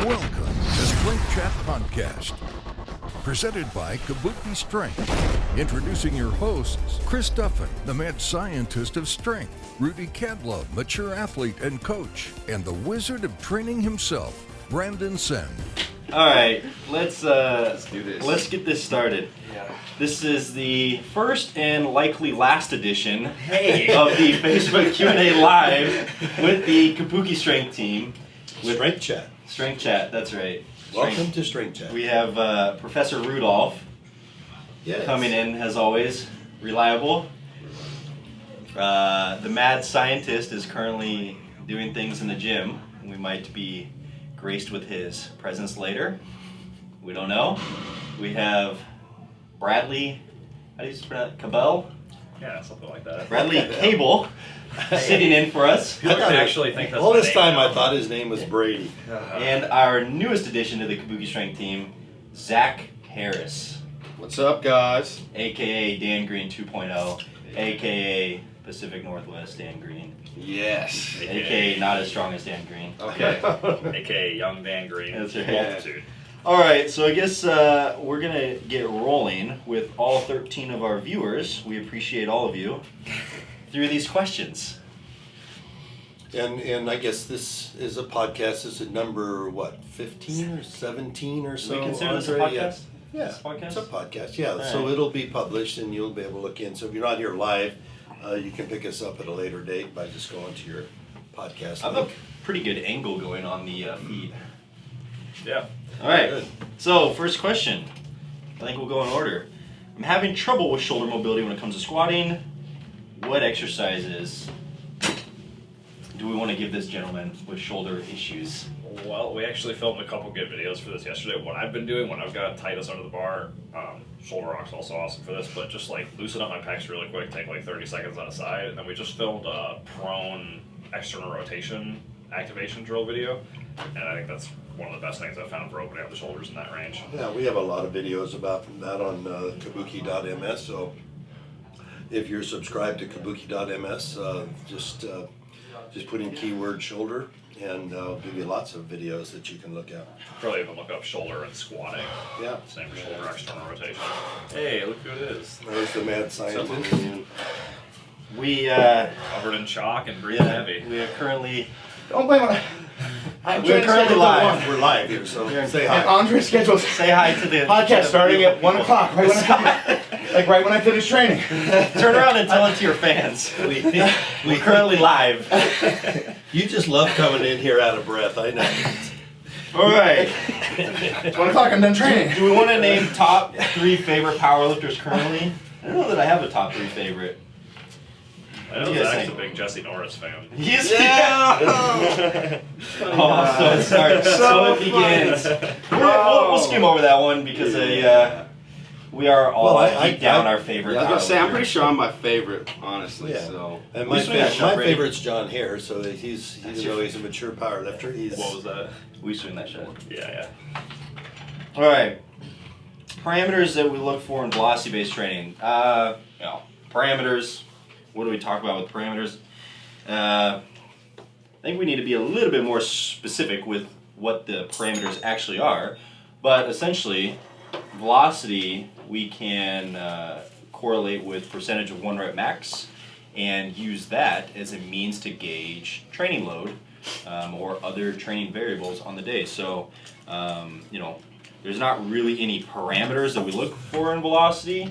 Welcome to Strength Chat Podcast, presented by Kabuki Strength. Introducing your hosts, Chris Duffin, the mad scientist of strength, Rudy Cadlow, mature athlete and coach, and the wizard of training himself, Brandon Sen. All right, let's do this. Let's get this started. Yeah. This is the first and likely last edition of the Facebook Q&A Live with the Kabuki Strength team. With Strength Chat. Strength Chat, that's right. Welcome to Strength Chat. We have Professor Rudolph coming in, as always, reliable. The mad scientist is currently doing things in the gym. We might be graced with his presence later. We don't know. We have Bradley, how do you pronounce it? Cabell? Yeah, something like that. Bradley Cable sitting in for us. People can actually think that's all my this name time now. I thought his name was Brady. And our newest addition to the Kabuki Strength team, Zach Harris, What's up, guys? aka Dan Green 2.0, aka Pacific Northwest Dan Green, Yes. aka not as strong as Dan Green. Okay. AKA Young Dan Green. That's right. Multitude. All right, so I guess we're gonna get rolling with all 13 of our viewers. We appreciate all of you through these questions. And I guess this is a podcast. Is it number, what, 15 or 17 or so? We consider this a Andre? podcast? Yeah, This podcast? it's a podcast. Yeah, All so right. it'll be published and you'll be able to look in. So if you're not here live, you can pick us up at a later date by just going to your podcast I have a link. pretty good angle going on the feed. Yeah. All right, Good. so first question. I think we'll go in order. I'm having trouble with shoulder mobility when it comes to squatting. What exercises do we want to give this gentleman with shoulder issues? Well, we actually filmed a couple good videos for this yesterday. What I've been doing when I've got tightness under the bar, shoulder rock's also awesome for this, but just like loosen up my pecs really quick, take like 30 seconds on a side, and then we just filmed a prone external rotation activation drill video, and I think that's one of the best things I've found for opening up the shoulders in that range. Yeah, we have a lot of videos about that on kabuki.ms, so if you're subscribed to kabuki.ms, just put in keyword shoulder, and I'll give you lots of videos that you can look at. Probably even look up shoulder and squatting. Yeah. Same for shoulder external rotation. Hey, look who it is. There's the mad scientist. We Covered in chalk and breathing heavy. we are currently Don't blame it. we're currently live. We're live here, so say And hi. Andre schedules Say hi to the podcast starting at 1 o'clock, right when right when I finish training. Turn around and tell it to your fans. We're currently live. You just love coming in here out of breath, I know. All right. It's 1 o'clock. I'm done training. Do we want to name top 3 favorite powerlifters currently? I don't know that I have a top 3 favorite. I know What do you guys Zach's a think? big Jesse Norris fan. Yes. Oh, so it starts. So it begins. We'll skim over that one because we are all deep down our favorite. Yeah, I was gonna say, I'm pretty powerlifter. sure I'm my favorite, honestly. Yeah. So And We my, swing that shot, my Brady. favorite's John Hare, so he's That's even though he's a mature power lifter, he's What was that? We swing that shot. Yeah. All right. Parameters that we look for in velocity-based training. Parameters. What do we talk about with parameters? I think we need to be a little bit more specific with what the parameters actually are. But essentially, velocity we can correlate with percentage of 1 rep max and use that as a means to gauge training load or other training variables on the day. So, there's not really any parameters that we look for in velocity.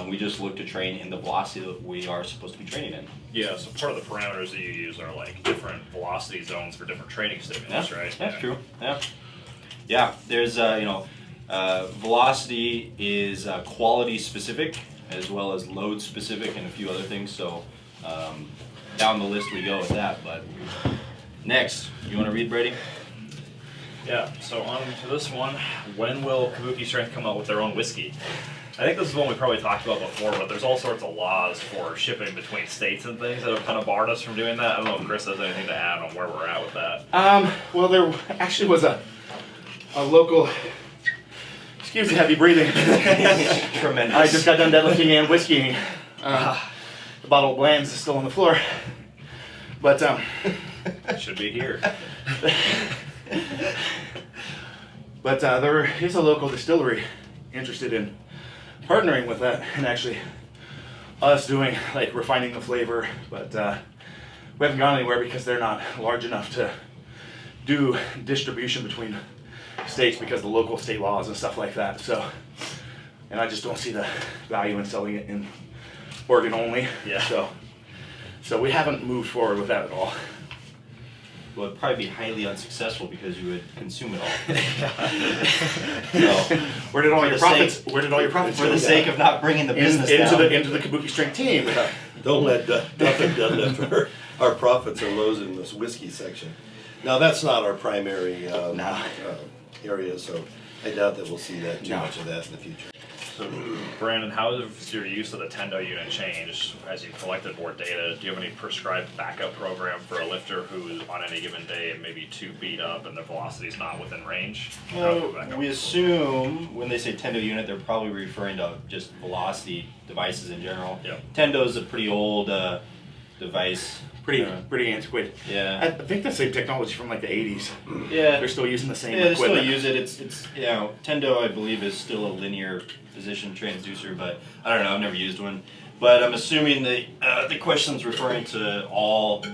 We just look to train in the velocity that we are supposed to be training in. Yeah, so part of the parameters that you use are like different velocity zones for different training stimulus, right? That's true. Yeah. There's velocity is quality specific as well as load specific and a few other things. So down the list we go with that. But next, you want to read, Brady? Yeah, so on to this one. When will Kabuki Strength come out with their own whiskey? I think this is one we probably talked about before, but there's all sorts of laws for shipping between states and things that have kind of barred us from doing that. I don't know if Chris has anything to add on where we're at with that. well, there actually was a local. Excuse the heavy breathing. Tremendous. I just got done deadlifting and whiskeying. The bottle of Bland's is still on the floor, but It should be here. But there is a local distillery interested in partnering with that, and actually us doing like refining the flavor, but we haven't gone anywhere because they're not large enough to do distribution between states because of the local state laws and stuff like that. So, and I just don't see the value in selling it in Oregon only. Yeah. So we haven't moved forward with that at all. Well, it'd probably be highly unsuccessful because you would consume it all. So, Where did all your profits? for go? the sake of not bringing the business into down. the Kabuki Strength team. Don't let Duffin deadlift our profits and lows in this whiskey section. Now, that's not our primary area, so I doubt that we'll see that too much of that in the future. So, Brandon, how has your use of the Tendo unit changed as you collected more data? Do you have any prescribed backup program for a lifter who's on any given day maybe too beat up and their velocity's not within range? We assume when they say Tendo unit, they're probably referring to just velocity devices in general. Yep. Tendo is a pretty old device. Pretty antiquated. Yeah. I think the same technology from like the 80s. Yeah. They're still using the same Yeah, they equipment. still use it. It's Tendo, I believe, is still a linear position transducer, but I don't know. I've never used one. But I'm assuming the question's referring to all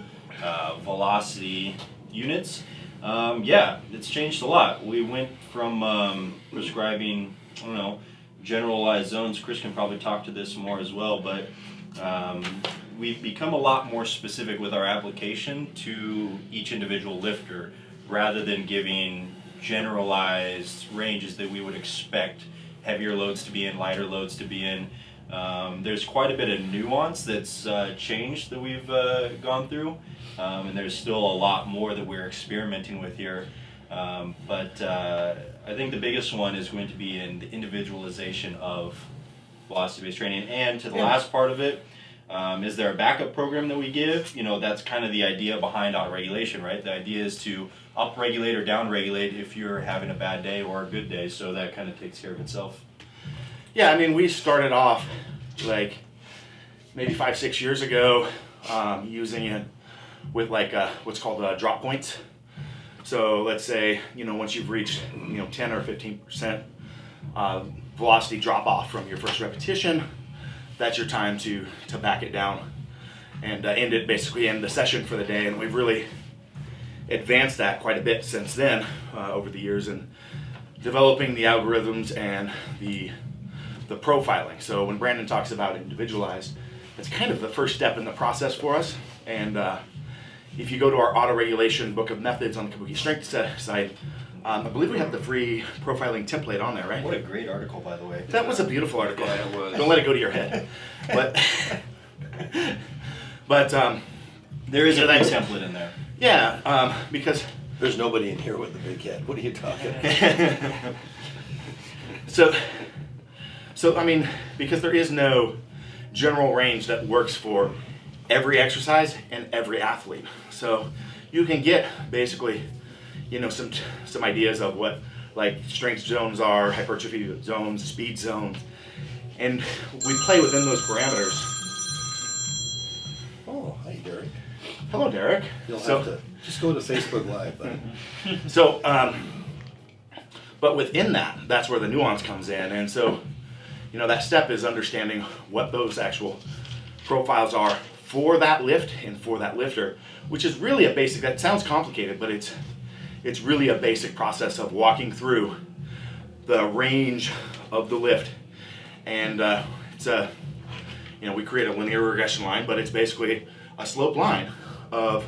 velocity units. Yeah, it's changed a lot. We went from prescribing, I don't know, generalized zones. Chris can probably talk to this more as well, but we've become a lot more specific with our application to each individual lifter rather than giving generalized ranges that we would expect heavier loads to be in, lighter loads to be in. There's quite a bit of nuance that's changed that we've gone through, and there's still a lot more that we're experimenting with here. But I think the biggest one is going to be in the individualization of velocity-based training. And to the last part of it, is there a backup program that we give? You know, that's kind of the idea behind auto-regulation, right? The idea is to up-regulate or down-regulate if you're having a bad day or a good day, so that kind of takes care of itself. Yeah, I mean, we started off like maybe 5-6 years ago using it with like what's called drop points. So let's say, you know, once you've reached, 10 or 15% velocity drop off from your first repetition, that's your time to back it down and basically end the session for the day. And we've really advanced that quite a bit since then over the years in developing the algorithms and the profiling. So when Brandon talks about individualized, it's kind of the first step in the process for us. And if you go to our auto-regulation book of methods on the Kabuki Strength site, I believe we have the free profiling template on there, right? What a great article, by the way. That was a beautiful article. Yeah, it was. Don't let it go to your head. But There is a free template in there. yeah, because There's nobody in here with a big head. What are you talking? so I mean, because there is no general range that works for every exercise and every athlete. So you can get basically, some ideas of what like strength zones are, hypertrophy zones, speed zones, and we play within those parameters. Oh, hi, Derek. Hello, Derek. You'll have to just go to Facebook Live. But So, but within that, that's where the nuance comes in. And so, that step is understanding what those actual profiles are for that lift and for that lifter, which is really a basic, that sounds complicated, but it's really a basic process of walking through the range of the lift. And it's we create a linear regression line, but it's basically a slope line of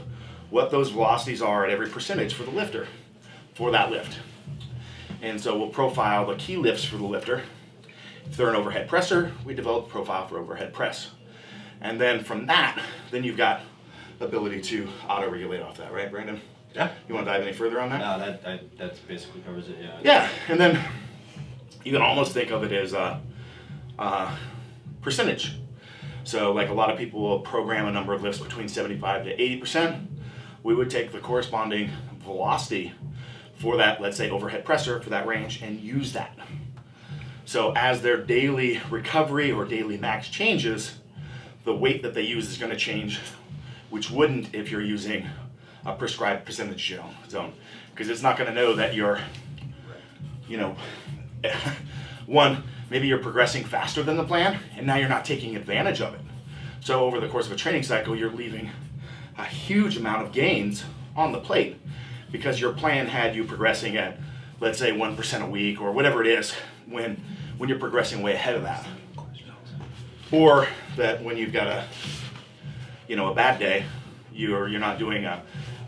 what those velocities are at every percentage for the lifter for that lift. And so we'll profile the key lifts for the lifter. If they're an overhead presser, we develop a profile for overhead press. And then from that, then you've got the ability to auto-regulate off that, right, Brandon? Yeah. You want to dive any further on that? No, that basically covers it, yeah. Yeah, and then you can almost think of it as percentage. So like a lot of people will program a number of lifts between 75 to 80%. We would take the corresponding velocity for that, let's say overhead presser for that range, and use that. So as their daily recovery or daily max changes, the weight that they use is going to change, which wouldn't if you're using a prescribed percentage zone, because it's not going to know that your you know, one, maybe you're progressing faster than the plan, and now you're not taking advantage of it. So over the course of a training cycle, you're leaving a huge amount of gains on the plate because your plan had you progressing at, let's say, 1% a week or whatever it is when you're progressing way ahead of that. Or that when you've got a bad day, you're not doing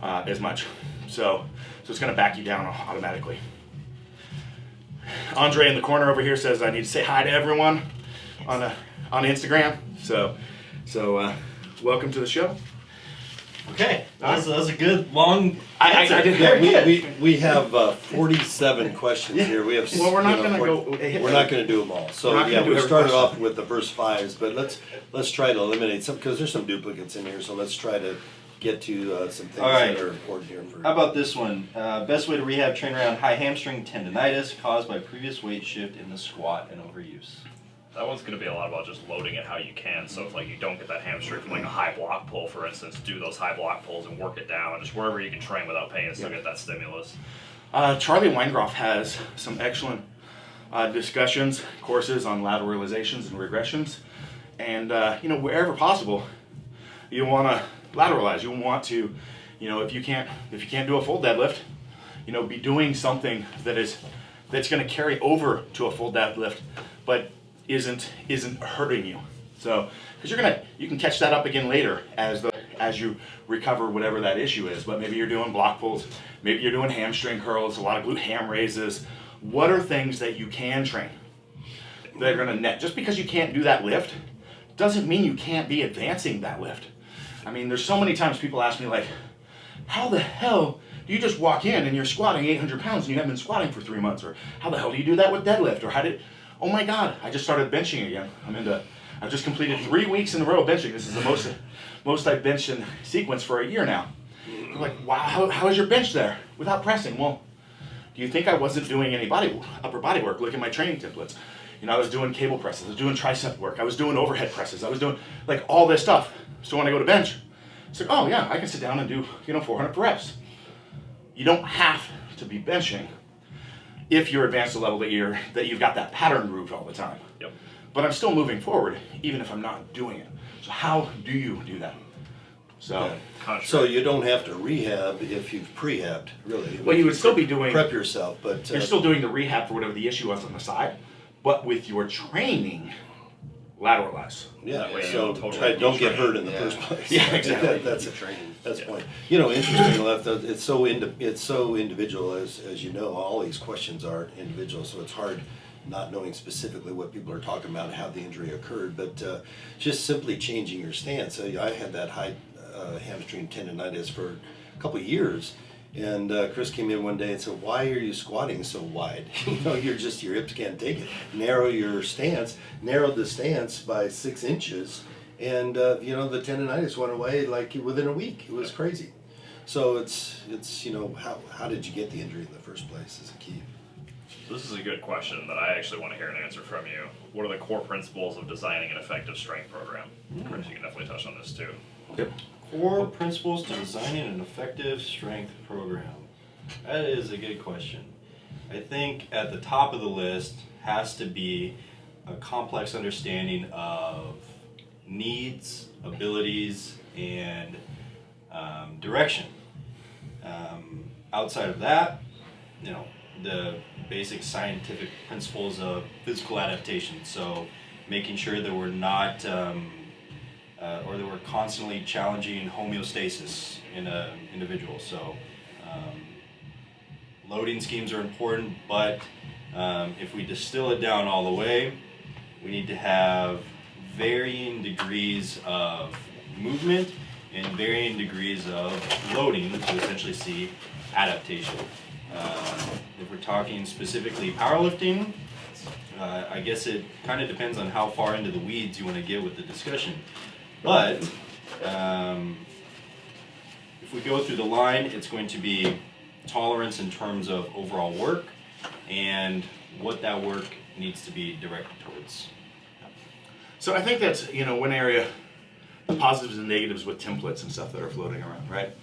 as much. So it's going to back you down automatically. Andre in the corner over here says I need to say hi to everyone on Instagram. So welcome to the show. Okay, that was a good long I answer. did Very Yeah, good. we have 47 questions here. We have. Well, we're not gonna We're not going to do them all. We're So not yeah, gonna do we every started question. off with the first 5s, but let's try to eliminate some because there's some duplicates in here. So let's try to get to some things All right. that are important here. How about this one? Best way to rehab train around high hamstring tendonitis caused by previous weight shift in the squat and overuse. That one's going to be a lot about just loading it how you can. So if like you don't get that hamstring from like a high block pull, for instance, do those high block pulls and work it down just wherever you can train without pain and still get that stimulus. Charlie Weingroff has some excellent discussions, courses on lateralizations and regressions. And, wherever possible, you want to lateralize. You want to, if you can't do a full deadlift, be doing something that's going to carry over to a full deadlift, but isn't hurting you. So, because you can catch that up again later as you recover whatever that issue is. But maybe you're doing block pulls, maybe you're doing hamstring curls, a lot of glute ham raises. What are things that you can train that are going to net? Just because you can't do that lift doesn't mean you can't be advancing that lift. I mean, there's so many times people ask me like, how the hell do you just walk in and you're squatting 800 pounds and you haven't been squatting for 3 months? Or how the hell do you do that with deadlift? Or oh my God, I just started benching again. I've just completed 3 weeks in a row benching. This is the most I've benched in sequence for a year now. I'm like, wow, how is your bench there without pressing? Well, do you think I wasn't doing any upper body work? Look at my training templates. I was doing cable presses, I was doing tricep work, I was doing overhead presses, I was doing like all this stuff. So when I go to bench, it's like, oh yeah, I can sit down and do 400 reps. You don't have to be benching if you're advanced to the level that you've got that pattern groove all the time. Yep. But I'm still moving forward even if I'm not doing it. So how do you do that? So So you don't have to rehab if you've prehabbed, really. Well, you would still be doing prep yourself, but you're still doing the rehab for whatever the issue was on the side, but with your training, lateralize. yeah. That way you So don't don't get retrain. hurt in the first place. Yeah, exactly. That's the point. Interesting enough, it's so individual as you know. All these questions are individual, so it's hard not knowing specifically what people are talking about, how the injury occurred, but just simply changing your stance. I had that high hamstring tendonitis for a couple of years, and Chris came in one day and said, "Why are you squatting so wide? Your hips can't take it. Narrowed the stance by 6 inches, and the tendonitis went away like within a week. It was crazy. So it's how did you get the injury in the first place is a key." This is a good question that I actually want to hear an answer from you. What are the core principles of designing an effective strength program? Chris, you can definitely touch on this too. Yep. Core principles to designing an effective strength program. That is a good question. I think at the top of the list has to be a complex understanding of needs, abilities, and direction. Outside of that, the basic scientific principles of physical adaptation. So making sure that we're not or that we're constantly challenging homeostasis in an individual. So loading schemes are important, but if we distill it down all the way, we need to have varying degrees of movement and varying degrees of loading to essentially see adaptation. If we're talking specifically powerlifting, I guess it kind of depends on how far into the weeds you want to get with the discussion. But if we go through the line, it's going to be tolerance in terms of overall work and what that work needs to be directed towards. So I think that's one area, the positives and negatives with templates and stuff that are floating around, right?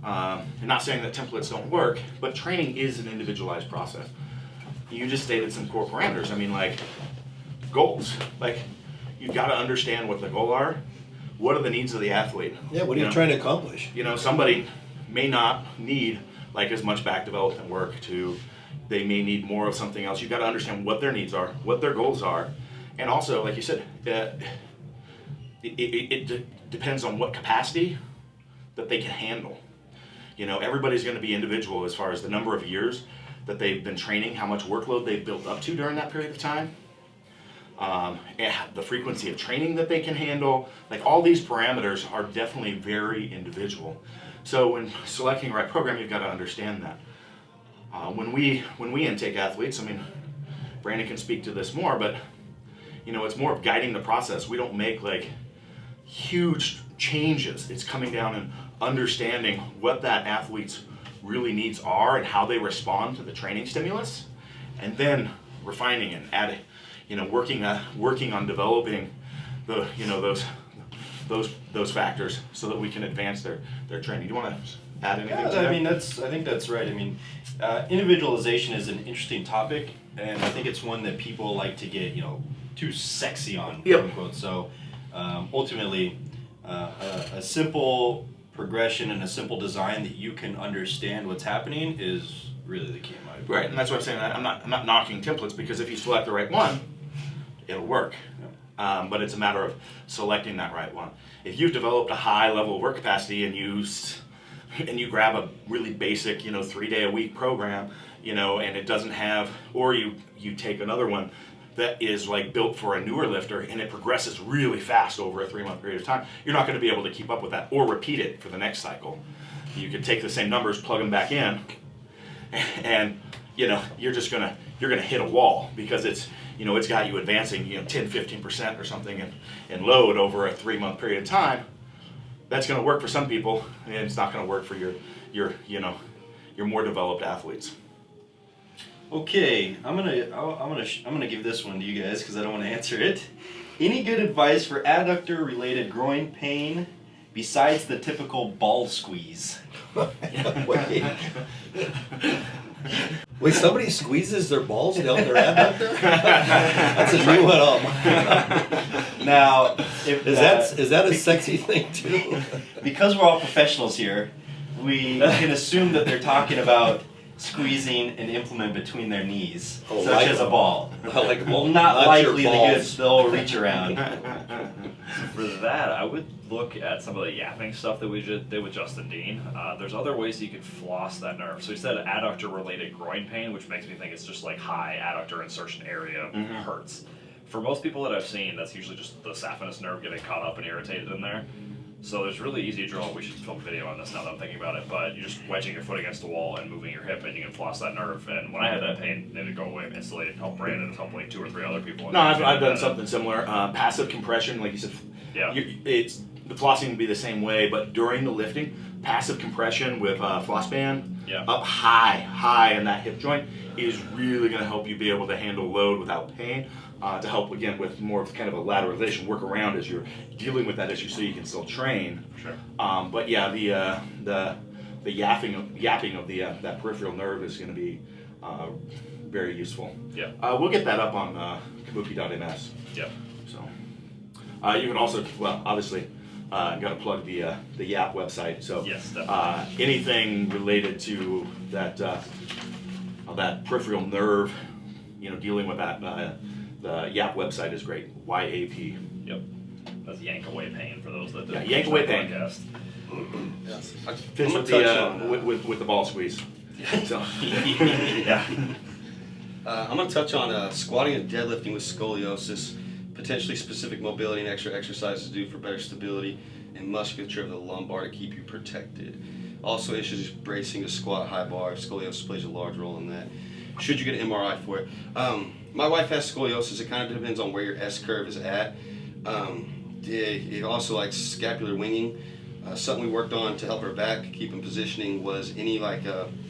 I'm not saying that templates don't work, but training is an individualized process. you just stated some core parameters. I mean, like goals. Like you've got to understand what the goals are. What are the needs of the athlete? Yeah, what are you trying to accomplish? You know, somebody may not need like as much back development work they may need more of something else. You've got to understand what their needs are, what their goals are, and also, like you said, it depends on what capacity that they can handle. You know, everybody's going to be individual as far as the number of years that they've been training, how much workload they've built up to during that period of time, and the frequency of training that they can handle. Like all these parameters are definitely very individual. So when selecting the right program, you've got to understand that. When we intake athletes, I mean, Brandon can speak to this more, but you know, it's more of guiding the process. We don't make like huge changes. It's coming down and understanding what that athlete's really needs are and how they respond to the training stimulus, and then refining and adding, you know, working on developing the, you know, those factors so that we can advance their training. Do you want to add anything to that? I mean, I think that's right. I mean, individualization is an interesting topic, and I think it's one that people like to get, you know, too sexy on, quote unquote. So ultimately, a simple progression and a simple design that you can understand what's happening is really the key in my opinion. Right, and that's what I'm saying. I'm not knocking templates, because if you select the right one, it'll work. But it's a matter of selecting that right one. If you've developed a high level of work capacity and you grab a really basic, you know, 3-day-a-week program, you know, and it doesn't have, or you take another one that is like built for a newer lifter and it progresses really fast over a 3-month period of time, you're not going to be able to keep up with that or repeat it for the next cycle. You could take the same numbers, plug them back in, and you know, you're gonna hit a wall, because it's, you know, it's got you advancing, you know, 10-15% or something in load over a 3-month period of time. That's going to work for some people, and it's not going to work for your more developed athletes. Okay, I'm gonna give this one to you guys because I don't want to answer it. Any good advice for adductor related groin pain besides the typical ball squeeze? Wait, somebody squeezes their balls down their adductor? That's a new one. Now, Is that a sexy thing too? Because we're all professionals here, we can assume that they're talking about squeezing an implement between their knees, such as a ball. Like a ball. Not likely they'll reach around. For that, I would look at some of the yapping stuff that we did with Justin Dean. There's other ways you could floss that nerve. So he said adductor-related groin pain, which makes me think it's just like high adductor insertion area hurts. For most people that I've seen, that's usually just the saphenous nerve getting caught up and irritated in there. So there's really easy drill. We should film a video on this now that I'm thinking about it. But you're just wedging your foot against the wall and moving your hip, and you can floss that nerve. And when I had that pain, it would go away instantly. It helped Brandon. It helped like 2 or 3 other people. No, I've done something similar. Passive compression, like you said. Yeah. It's the flossing would be the same way, but during the lifting, passive compression with floss band up high in that hip joint is really going to help you be able to handle load without pain. To help again with more of kind of a lateralization, work around as you're dealing with that issue, so you can still train. Sure. But yeah, the yapping of the that peripheral nerve is going to be very useful. Yeah. We'll get that up on kabuki.ms. Yeah. So you can also, well, obviously, got to plug the YAP website. So yes, definitely. Anything related to that peripheral nerve, you know, dealing with that. The YAP website is great. YAP. Yep. That's yank away pain for those that Yeah, yank away pain. Podcast. Yes. Fits with the ball squeeze. So. Yeah. I'm going to touch on squatting and deadlifting with scoliosis, potentially specific mobility and extra exercises to do for better stability and musculature of the lumbar to keep you protected. Also, issues bracing a squat high bar. Scoliosis plays a large role in that. Should you get an MRI for it? My wife has scoliosis. It kind of depends on where your S-curve is at. It also likes scapular winging. Something we worked on to help her back, keep in positioning, was any like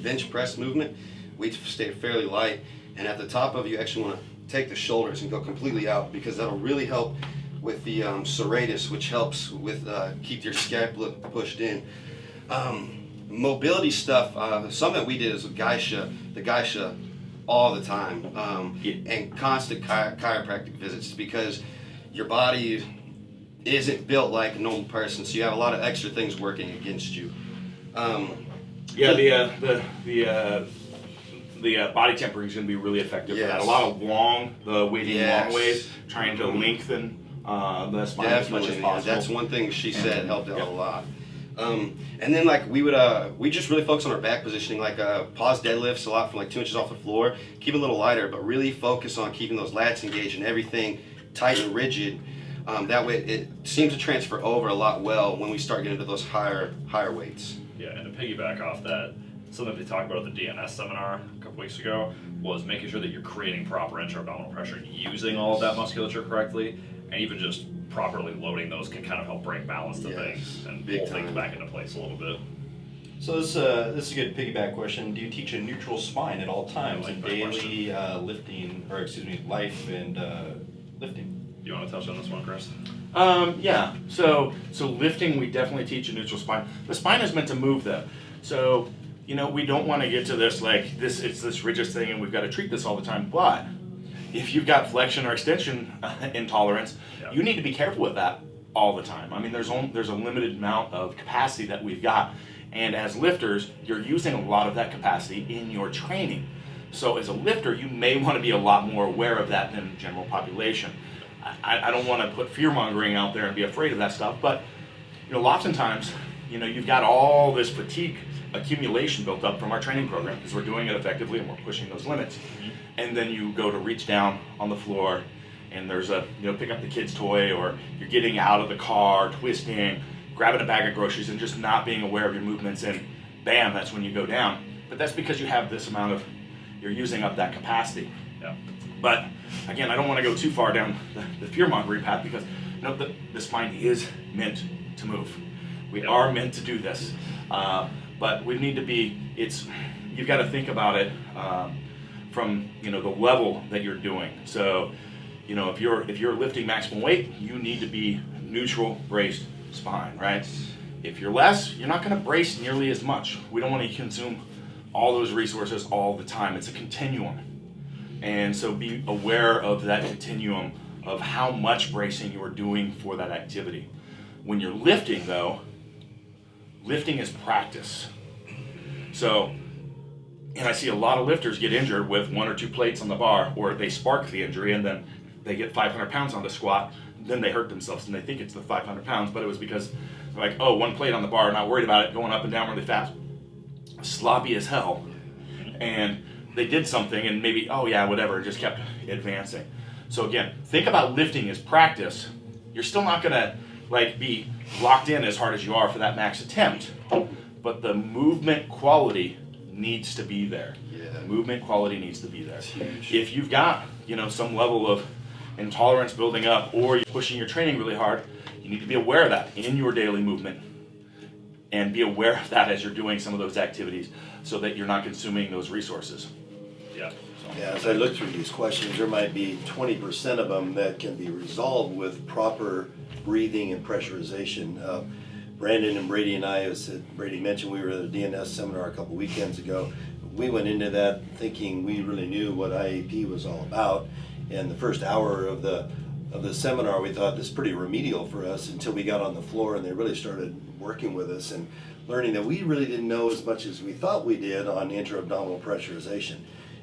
bench press movement. We stay fairly light, and at the top of you actually want to take the shoulders and go completely out, because that'll really help with the serratus, which helps with keep your scapula pushed in. Mobility stuff, something that we did is with Geisha, the Geisha all the time, and constant chiropractic visits, because your body isn't built like a normal person, so you have a lot of extra things working against you. The body tempering is going to be really effective for that. Yes. A lot of waiting Yes. long ways, trying to lengthen the spine as much as Definitely, possible. that's one thing she said helped out a lot. And then like we just really focus on our back positioning, like pause deadlifts a lot from like 2 inches off the floor, keep it a little lighter, but really focus on keeping those lats engaged and everything tight and rigid. That way it seems to transfer over a lot well when we start getting into those higher weights. Yeah, and to piggyback off that, something they talked about at the DNS seminar a couple weeks ago was making sure that you're creating proper intra-abdominal pressure, using all of that musculature correctly, and even just properly loading those can kind of help bring balance to Yes, things and big pull things time. back into place a little bit. So this is a good piggyback question. Do you teach a neutral spine at all times in daily lifting, or excuse me, life and lifting? Do you want to touch on this one, Chris? Yeah. So lifting, we definitely teach a neutral spine. The spine is meant to move though. So, we don't want to get to this like this. It's this rigid thing, and we've got to treat this all the time. But if you've got flexion or extension intolerance, Yeah. you need to be careful with that all the time. I mean, there's a limited amount of capacity that we've got, and as lifters, you're using a lot of that capacity in your training. So as a lifter, you may want to be a lot more aware of that than the general population. I don't want to put fear-mongering out there and be afraid of that stuff, but oftentimes, you've got all this fatigue accumulation built up from our training program because we're doing it effectively and we're pushing those limits. And then you go to reach down on the floor and there's a, pick up the kid's toy, or you're getting out of the car, twisting, grabbing a bag of groceries and just not being aware of your movements, and bam, that's when you go down. But that's because you have this amount of, you're using up that capacity. Yeah. But again, I don't want to go too far down the fear-mongering path, because the spine is meant to move. We are meant to do this, but we need to be. You've got to think about it from the level that you're doing. So, if you're lifting maximum weight, you need to be neutral braced spine, right? If you're less, you're not going to brace nearly as much. We don't want to consume all those resources all the time. It's a continuum. And so be aware of that continuum of how much bracing you are doing for that activity. When you're lifting though, lifting is practice. So, and I see a lot of lifters get injured with 1 or 2 plates on the bar, or they spark the injury and then they get 500 pounds on the squat, then they hurt themselves and they think it's the 500 pounds, but it was because they're like, oh, 1 plate on the bar, not worried about it, going up and down really fast, sloppy as hell. And they did something and maybe, oh yeah, whatever, just kept advancing. So again, think about lifting as practice. You're still not gonna be locked in as hard as you are for that max attempt, but the movement quality needs to be there. Yeah. Movement quality needs to be there. It's huge. If you've got, some level of intolerance building up, or you're pushing your training really hard, you need to be aware of that in your daily movement, and be aware of that as you're doing some of those activities, so that you're not consuming those resources. Yeah. Yeah, as I look through these questions, there might be 20% of them that can be resolved with proper breathing and pressurization. Brandon and Brady and I, as Brady mentioned, we were at a DNS seminar a couple weekends ago. We went into that thinking we really knew what IAP was all about. And the first hour of the seminar, we thought this is pretty remedial for us, until we got on the floor and they really started working with us and learning that we really didn't know as much as we thought we did on intra-abdominal pressurization.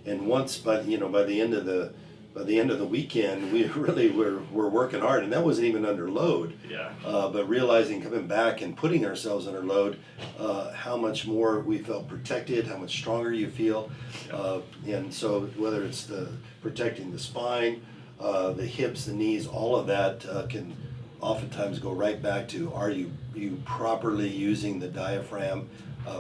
And once by the end of the weekend, we really were working hard, and that wasn't even under load. Yeah. But realizing, coming back and putting ourselves under load, how much more we felt protected, how much stronger you feel, and so whether it's the protecting the spine, the hips, the knees, all of that can oftentimes go right back to, are you properly using the diaphragm,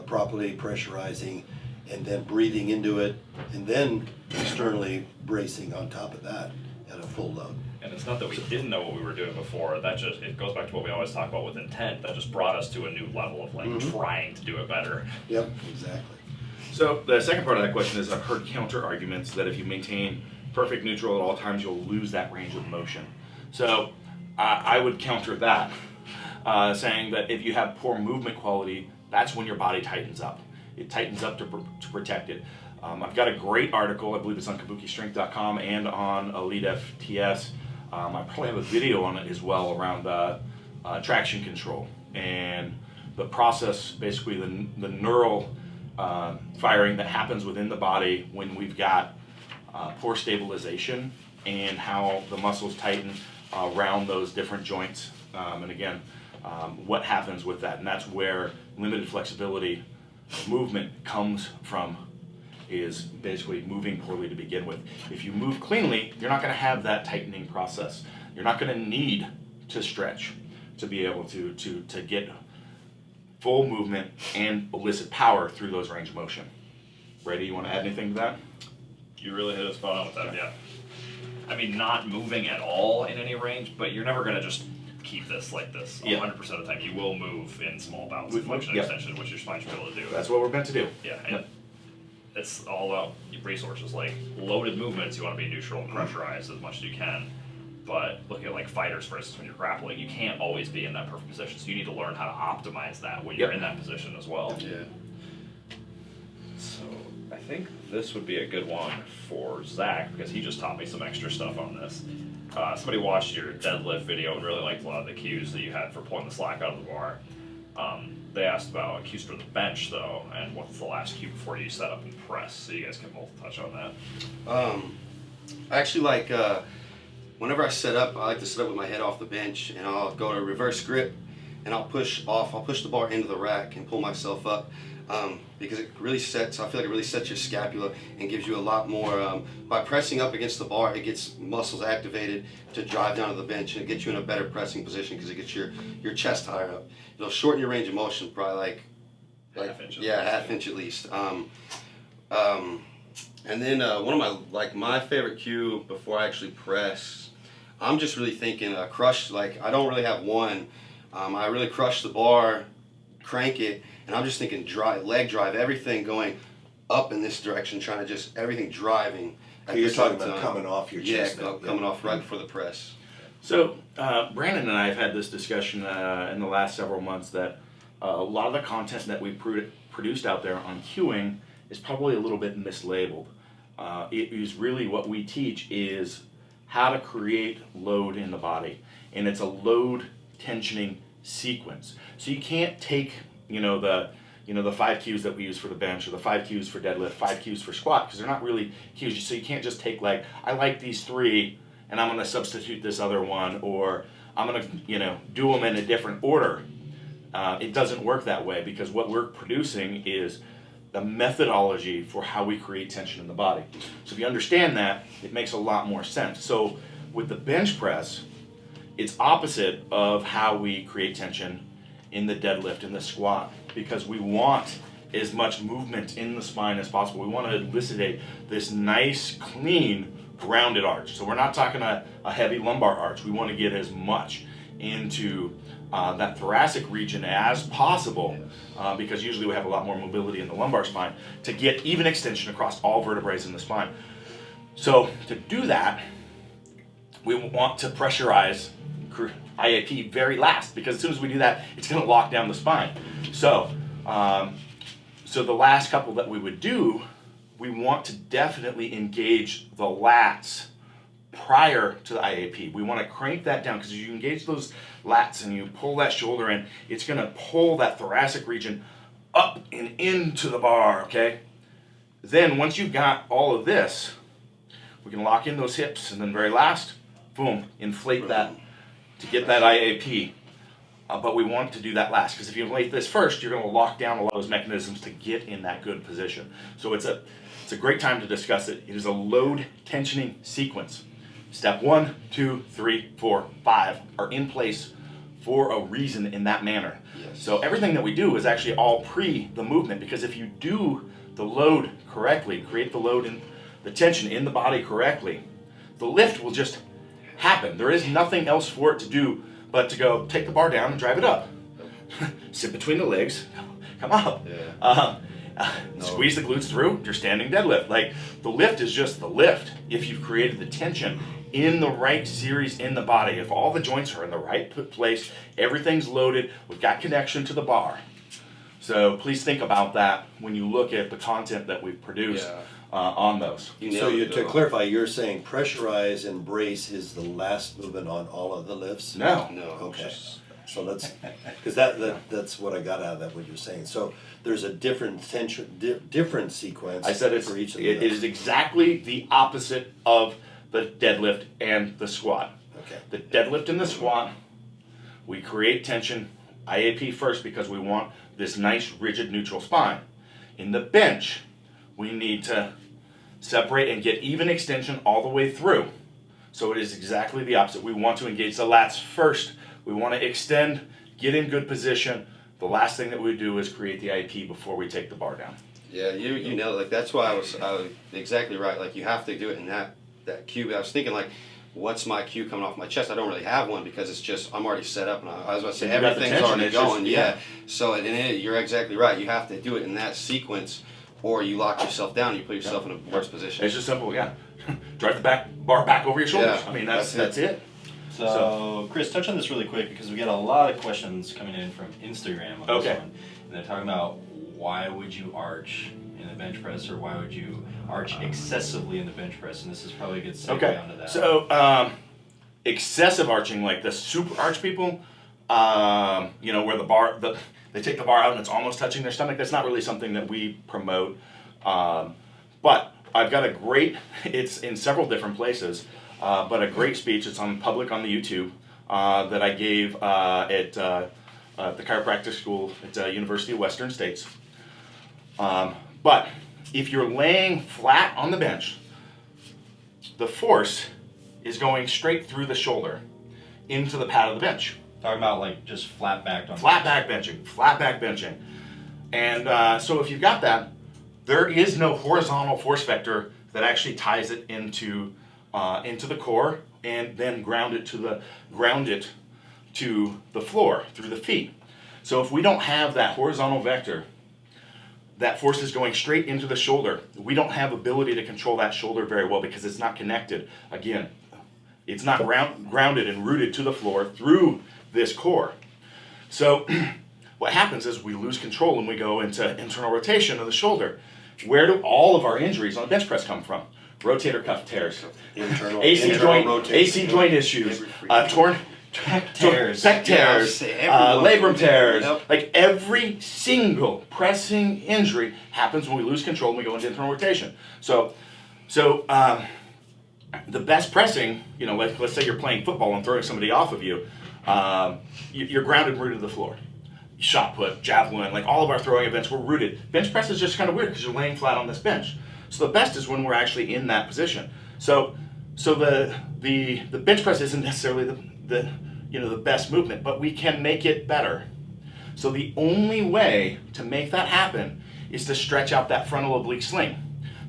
properly pressurizing, and then breathing into it, and then externally bracing on top of that at a full load. And it's not that we didn't know what we were doing before. That just, it goes back to what we always talk about with intent. That just brought us to a new level of trying to do it better. Yep, exactly. So the second part of that question is, I've heard counter arguments that if you maintain perfect neutral at all times, you'll lose that range of motion. So I would counter that, saying that if you have poor movement quality, that's when your body tightens up. It tightens up to protect it. I've got a great article, I believe it's on kabukistrength.com and on Elite FTS. I probably have a video on it as well around traction control and the process, basically the neural firing that happens within the body when we've got poor stabilization and how the muscles tighten around those different joints. And again, what happens with that. And that's where limited flexibility movement comes from, is basically moving poorly to begin with. If you move cleanly, you're not going to have that tightening process. You're not going to need to stretch to be able to get full movement and elicit power through those range of motion. Brady, you want to add anything to that? You really hit a spot on with that, yeah. I mean, not moving at all in any range, but you're never going to just keep this like this 100% of the time. You will move in small bouts of flexion and extension, which your spine should be able to do. That's what we're meant to do. Yeah, and it's all about resources. Like loaded movements, you want to be neutral and pressurized as much as you can. But look at like fighters, for instance, when you're grappling, you can't always be in that perfect position. So you need to learn how to optimize that when you're in that position as well. Yeah. So I think this would be a good one for Zach because he just taught me some extra stuff on this. Somebody watched your deadlift video and really liked a lot of the cues that you had for pulling the slack out of the bar. They asked about cues for the bench though, and what's the last cue before you set up and press, so you guys can both touch on that. I actually like, whenever I set up, I like to set up with my head off the bench, and I'll go to reverse grip, and I'll push the bar into the rack and pull myself up, because it really sets, I feel like it really sets your scapula and gives you a lot more, by pressing up against the bar, it gets muscles activated to drive down to the bench, and it gets you in a better pressing position because it gets your chest higher up. It'll shorten your range of motion, probably like half inch at least. And then one of my favorite cue before I actually press, I'm just really thinking crush. Like I don't really have one. I really crush the bar, crank it, and I'm just thinking leg drive, everything going up in this direction, trying to just everything driving. You're talking about coming off your chest. Yeah, coming off right before the press. So Brandon and I have had this discussion in the last several months that a lot of the content that we produced out there on cueing is probably a little bit mislabeled. It is really what we teach is how to create load in the body, and it's a load tensioning sequence. So you can't take the 5 cues that we use for the bench or the 5 cues for deadlift, 5 cues for squat, because they're not really cues. So you can't just take like, I like these 3 and I'm going to substitute this other one, or I'm going to do them in a different order. It doesn't work that way, because what we're producing is the methodology for how we create tension in the body. So if you understand that, it makes a lot more sense. So with the bench press, it's opposite of how we create tension in the deadlift and the squat, because we want as much movement in the spine as possible. We want to elicit this nice, clean, grounded arch. So we're not talking a heavy lumbar arch. We want to get as much into that thoracic region as possible, because usually we have a lot more mobility in the lumbar spine to get even extension across all vertebrae in the spine. So to do that, we want to pressurize IAP very last, because as soon as we do that, it's going to lock down the spine. So, so the last couple that we would do, we want to definitely engage the lats prior to the IAP. We want to crank that down, because as you engage those lats and you pull that shoulder in, it's going to pull that thoracic region up and into the bar, okay? Then once you've got all of this, we can lock in those hips, and then very last, boom, inflate that to get that IAP. But we want to do that last, because if you inflate this first, you're going to lock down a lot of those mechanisms to get in that good position. So it's a great time to discuss it. It is a load tensioning sequence. Step 1, 2, 3, 4, 5 are in place for a reason in that manner. Yes. So everything that we do is actually all pre the movement, because if you do the load correctly, create the load and the tension in the body correctly, the lift will just happen. There is nothing else for it to do but to go take the bar down and drive it up. Sit between the legs, come up. Yeah. Squeeze the glutes through, you're standing deadlift. Like, the lift is just the lift if you've created the tension in the right series in the body. If all the joints are in the right place, everything's loaded, we've got connection to the bar. So please think about that when you look at the content that we've produced on those. To clarify, you're saying pressurize and brace is the last movement on all of the lifts? No. Okay. So let's, because that's what I got out of that, what you're saying. So there's a different tension, different sequence. I said for each of the it is exactly the opposite of the deadlift and the squat. Okay. The deadlift and the squat, we create tension, IAP first, because we want this nice rigid neutral spine. In the bench, we need to separate and get even extension all the way through. So it is exactly the opposite. We want to engage the lats first. We want to extend, get in good position. The last thing that we do is create the IAP before we take the bar down. Yeah, you know, like that's why I was exactly right. Like you have to do it in that cue. I was thinking like, what's my cue coming off my chest? I don't really have one because it's just I'm already set up, and I was about to say You got the everything's tension, already it's just- going. Yeah. So you're exactly right. You have to do it in that sequence, or you lock yourself down. You put yourself in a worse position. It's just simple, yeah. Drive the bar back over your shoulders. Yeah, I mean, that's it. So, Chris, touch on this really quick because we get a lot of questions coming in from Instagram on Okay. this one. And they're talking about why would you arch in the bench press, or why would you arch excessively in the bench press? And this is probably a good segue onto that. So, excessive arching, like the super arch people, you know, where they take the bar out and it's almost touching their stomach. That's not really something that we promote. But I've got it's in several different places, but a great speech. It's on public on the YouTube that I gave at the chiropractic school at University of Western States. But if you're laying flat on the bench, the force is going straight through the shoulder into the pad of the bench. Talking about like just flat back on Flat back benching. And so if you've got that, there is no horizontal force vector that actually ties it into the core and then ground it to the floor through the feet. So if we don't have that horizontal vector, that force is going straight into the shoulder. We don't have ability to control that shoulder very well because it's not connected. Again, it's not grounded and rooted to the floor through this core. So what happens is we lose control when we go into internal rotation of the shoulder. Where do all of our injuries on the bench press come from? Rotator cuff tears, AC joint issues, torn pec tears, labrum tears. Yep. Like every single pressing injury happens when we lose control and we go into internal rotation. So the best pressing, you know, let's say you're playing football and throwing somebody off of you, you're grounded and rooted to the floor. Shot put, javelin, like all of our throwing events were rooted. Bench press is just kind of weird because you're laying flat on this bench. So the best is when we're actually in that position. So the bench press isn't necessarily the best movement, but we can make it better. So the only way to make that happen is to stretch out that frontal oblique sling.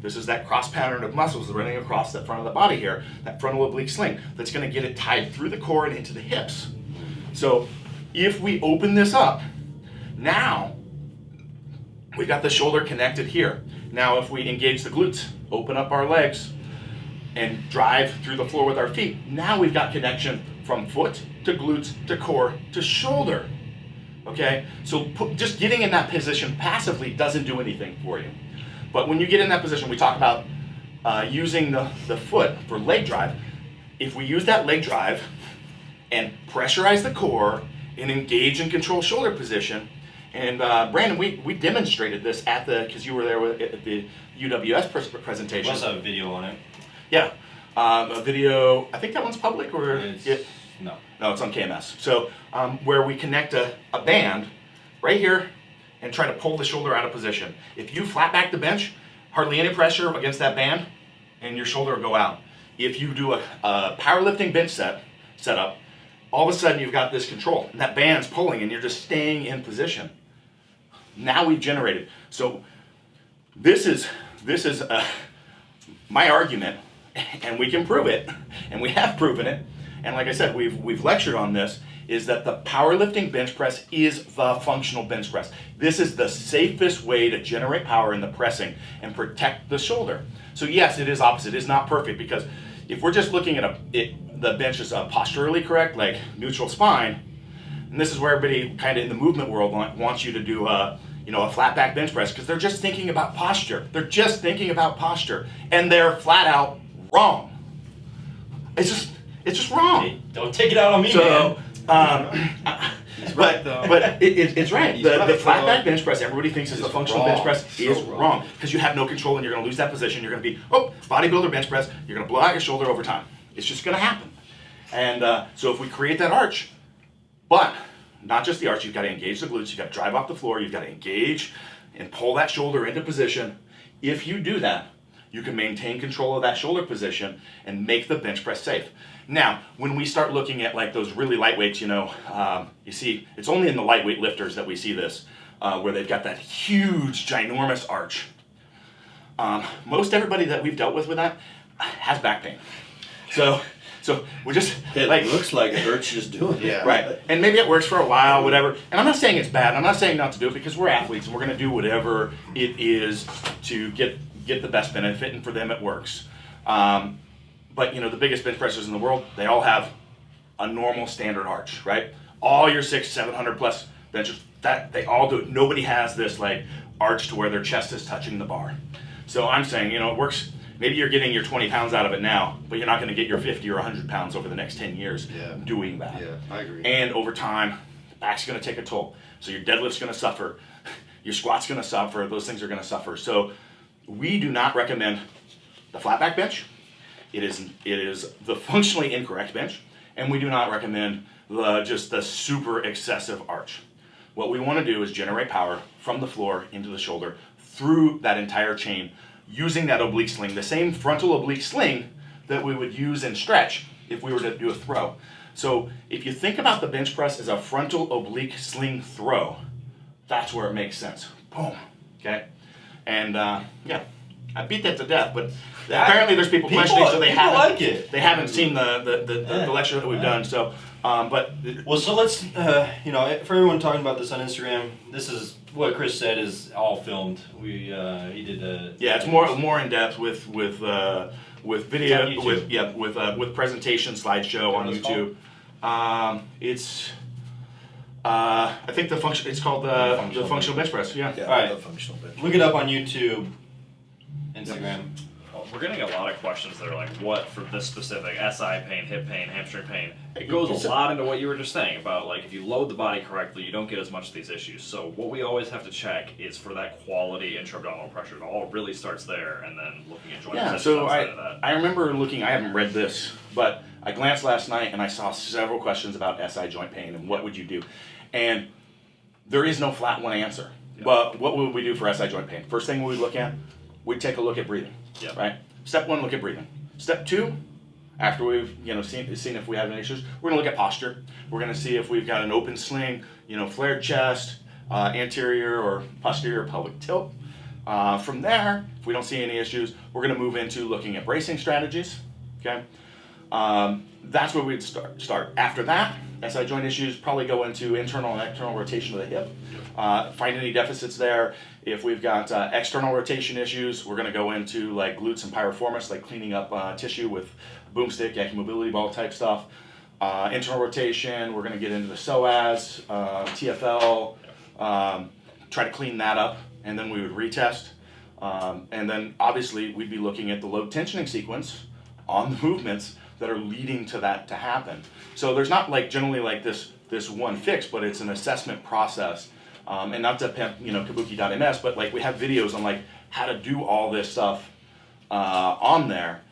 This is that cross pattern of muscles running across the front of the body here, that frontal oblique sling that's going to get it tied through the core and into the hips. So if we open this up, now we got the shoulder connected here. Now if we engage the glutes, open up our legs, and drive through the floor with our feet, now we've got connection from foot to glutes to core to shoulder. Okay, so just getting in that position passively doesn't do anything for you. But when you get in that position, we talk about using the foot for leg drive. If we use that leg drive and pressurize the core and engage and control shoulder position, and Brandon, we demonstrated this because you were there at the UWS presentation. We also have a video on it. Yeah, a video, I think that one's public or? No, it's on KMS. So where we connect a band right here and try to pull the shoulder out of position. If you flat back the bench, hardly any pressure against that band and your shoulder will go out. If you do a powerlifting bench setup, all of a sudden you've got this control and that band's pulling and you're just staying in position. Now we've generated. So this is my argument, and we can prove it, and we have proven it. And like I said, we've lectured on this, is that the powerlifting bench press is the functional bench press. This is the safest way to generate power in the pressing and protect the shoulder. So yes, it is opposite. It's not perfect, because if we're just looking at the bench is posturally correct, like neutral spine, and this is where everybody kind of in the movement world wants you to do a flat back bench press because they're just thinking about posture. They're just thinking about posture, and they're flat out wrong. It's just wrong. Hey, don't take it out on me, So, man. but it's right. He's The right, flat though. back bench press, everybody thinks is the functional bench press, So is wrong. wrong because you have no control and you're going to lose that position. You're going to be, bodybuilder bench press, you're going to blow out your shoulder over time. It's just going to happen. And so if we create that arch, but not just the arch, you've got to engage the glutes, you've got to drive off the floor, you've got to engage and pull that shoulder into position. If you do that, you can maintain control of that shoulder position and make the bench press safe. Now, when we start looking at like those really lightweights, you see, it's only in the lightweight lifters that we see this, where they've got that huge, ginormous arch. Most everybody that we've dealt with that has back pain. So we just It looks like it hurts just doing it. right, and maybe it works for a while, whatever. And I'm not saying it's bad. I'm not saying not to do it because we're athletes and we're going to do whatever it is to get the best benefit, and for them it works. But the biggest bench pressers in the world, they all have a normal standard arch, right? All your 600-700 plus benches, that they all do it. Nobody has this like arch to where their chest is touching the bar. So I'm saying, it works. Maybe you're getting your 20 pounds out of it now, but you're not going to get your 50 or 100 pounds over the next 10 years doing that. Yeah, I agree. And over time, the back's going to take a toll. So your deadlift's going to suffer. Your squat's going to suffer. Those things are going to suffer. So we do not recommend the flat back bench. It is the functionally incorrect bench, and we do not recommend the super excessive arch. What we want to do is generate power from the floor into the shoulder through that entire chain using that oblique sling, the same frontal oblique sling that we would use in stretch if we were to do a throw. So if you think about the bench press as a frontal oblique sling throw, that's where it makes sense. Boom. Okay? And I beat that to death, but apparently there's people questioning, so they haven't like it. They haven't seen the lecture that we've done. So, So let's, for everyone talking about this on Instagram, this is what Chris said is all filmed. He did a it's more in depth with video, It's on YouTube. with presentation slideshow on What's it YouTube. I think it's called the functional bench press. Yeah. Yeah, All right. the functional bench. Look it up on YouTube, Instagram. We're getting a lot of questions that are like, what for this specific SI pain, hip pain, hamstring pain? It goes a lot into what you were just saying about like if you load the body correctly, you don't get as much of these issues. So what we always have to check is for that quality intra-abdominal pressure. It all really starts there, and then looking at joint positions So outside of that. I remember looking. I haven't read this, but I glanced last night and I saw several questions about SI joint pain and what would you do, and there is no flat one answer. Yeah. But what would we do for SI joint pain? First thing we would look at, we'd take a look at breathing. Yeah. Right. Step one, look at breathing. Step two, after we've seen if we have any issues, we're gonna look at posture. We're gonna see if we've got an open sling, flared chest, anterior or posterior pelvic tilt. From there, if we don't see any issues, we're gonna move into looking at bracing strategies. Okay. That's where we'd start. After that, SI joint issues probably go into internal and external rotation of the hip. Find any deficits there. If we've got external rotation issues, we're going to go into like glutes and piriformis, like cleaning up tissue with boomstick, Yankee mobility ball type stuff. Internal rotation, we're going to get into the psoas, TFL, try to clean that up, and then we would retest. And then obviously we'd be looking at the load tensioning sequence on the movements that are leading to that to happen. So there's not like generally like this one fix, but it's an assessment process. And not to pimp, kabuki.ms, but like we have videos on like how to do all this stuff on there,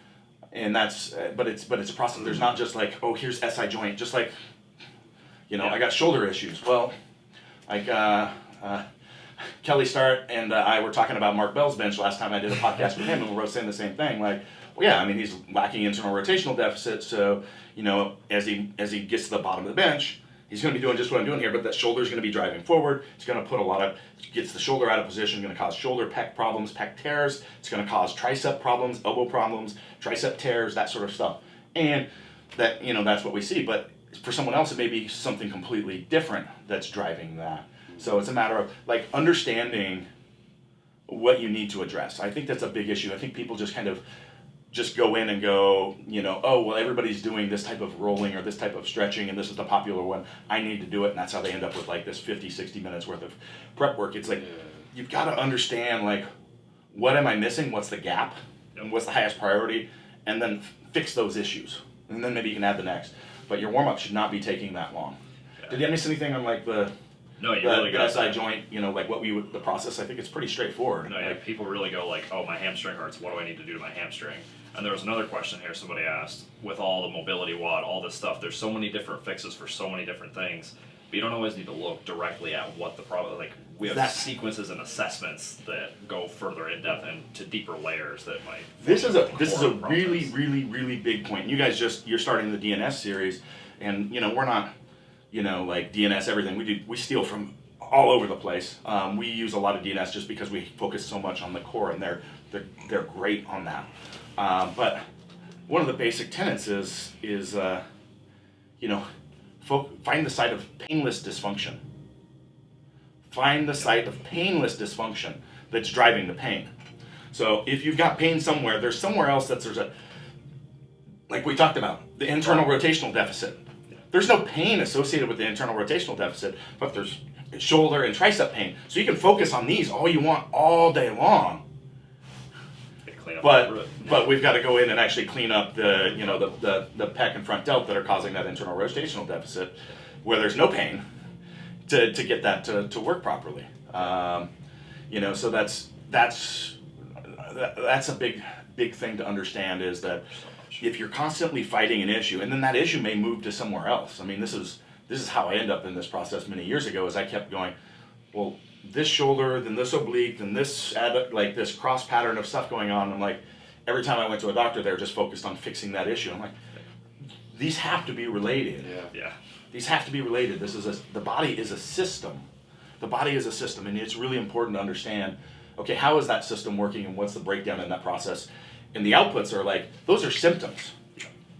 and but it's a process. There's not just like, oh, here's SI joint, just like, I got shoulder issues. Well, like Kelly Start and I were talking about Mark Bell's bench last time I did a podcast with him, and we were saying the same thing. Like, well, yeah, I mean he's lacking internal rotational deficit, so as he gets to the bottom of the bench, he's going to be doing just what I'm doing here, but that shoulder is going to be driving forward. It's going to gets the shoulder out of position, going to cause shoulder pec problems, pec tears. It's going to cause tricep problems, elbow problems, tricep tears, that sort of stuff. And that, that's what we see. But for someone else, it may be something completely different that's driving that. So it's a matter of like understanding what you need to address. I think that's a big issue. I think people just kind of just go in and go, oh, well, everybody's doing this type of rolling or this type of stretching and this is the popular one. I need to do it. And that's how they end up with like this 50, 60 minutes worth of prep work. It's like, you've got to understand, like, what am I missing? What's the gap? And what's the highest priority? And then fix those issues. And then maybe you can add the next. But your warm-up should not be taking that long. Yeah. Did you miss anything on like the really got SI joint, like what the process? I think it's pretty straightforward. No, yeah, people really go like, oh, my hamstring hurts. What do I need to do to my hamstring? And there was another question here somebody asked, with all the mobility WOD, all this stuff, there's so many different fixes for so many different things. But you don't always need to look directly at what the problem, like we have sequences and assessments that go further in depth and to deeper layers that might. This is a really, really, really big point. You guys you're starting the DNS series, and we're not, like DNS everything. We steal from all over the place. We use a lot of DNS just because we focus so much on the core, and they're great on that. But one of the basic tenets is find the site of painless dysfunction. Find the site of painless dysfunction that's driving the pain. So if you've got pain somewhere, there's somewhere else like we talked about, the internal rotational deficit. There's no pain associated with the internal rotational deficit, but there's shoulder and tricep pain. So you can focus on these all you want all day long. But we've got to go in and actually clean up the pec and front delt that are causing that internal rotational deficit, where there's no pain, to get that to work properly. So that's a big thing to understand, is that if you're constantly fighting an issue, and then that issue may move to somewhere else. I mean, this is how I ended up in this process many years ago, is I kept going, well, this shoulder, then this oblique, then this this cross pattern of stuff going on. I'm like, every time I went to a doctor, they were just focused on fixing that issue. I'm like, these have to be related. Yeah. These have to be related. The body is a system. The body is a system, and it's really important to understand, okay, how is that system working, and what's the breakdown in that process? And the outputs are like, those are symptoms.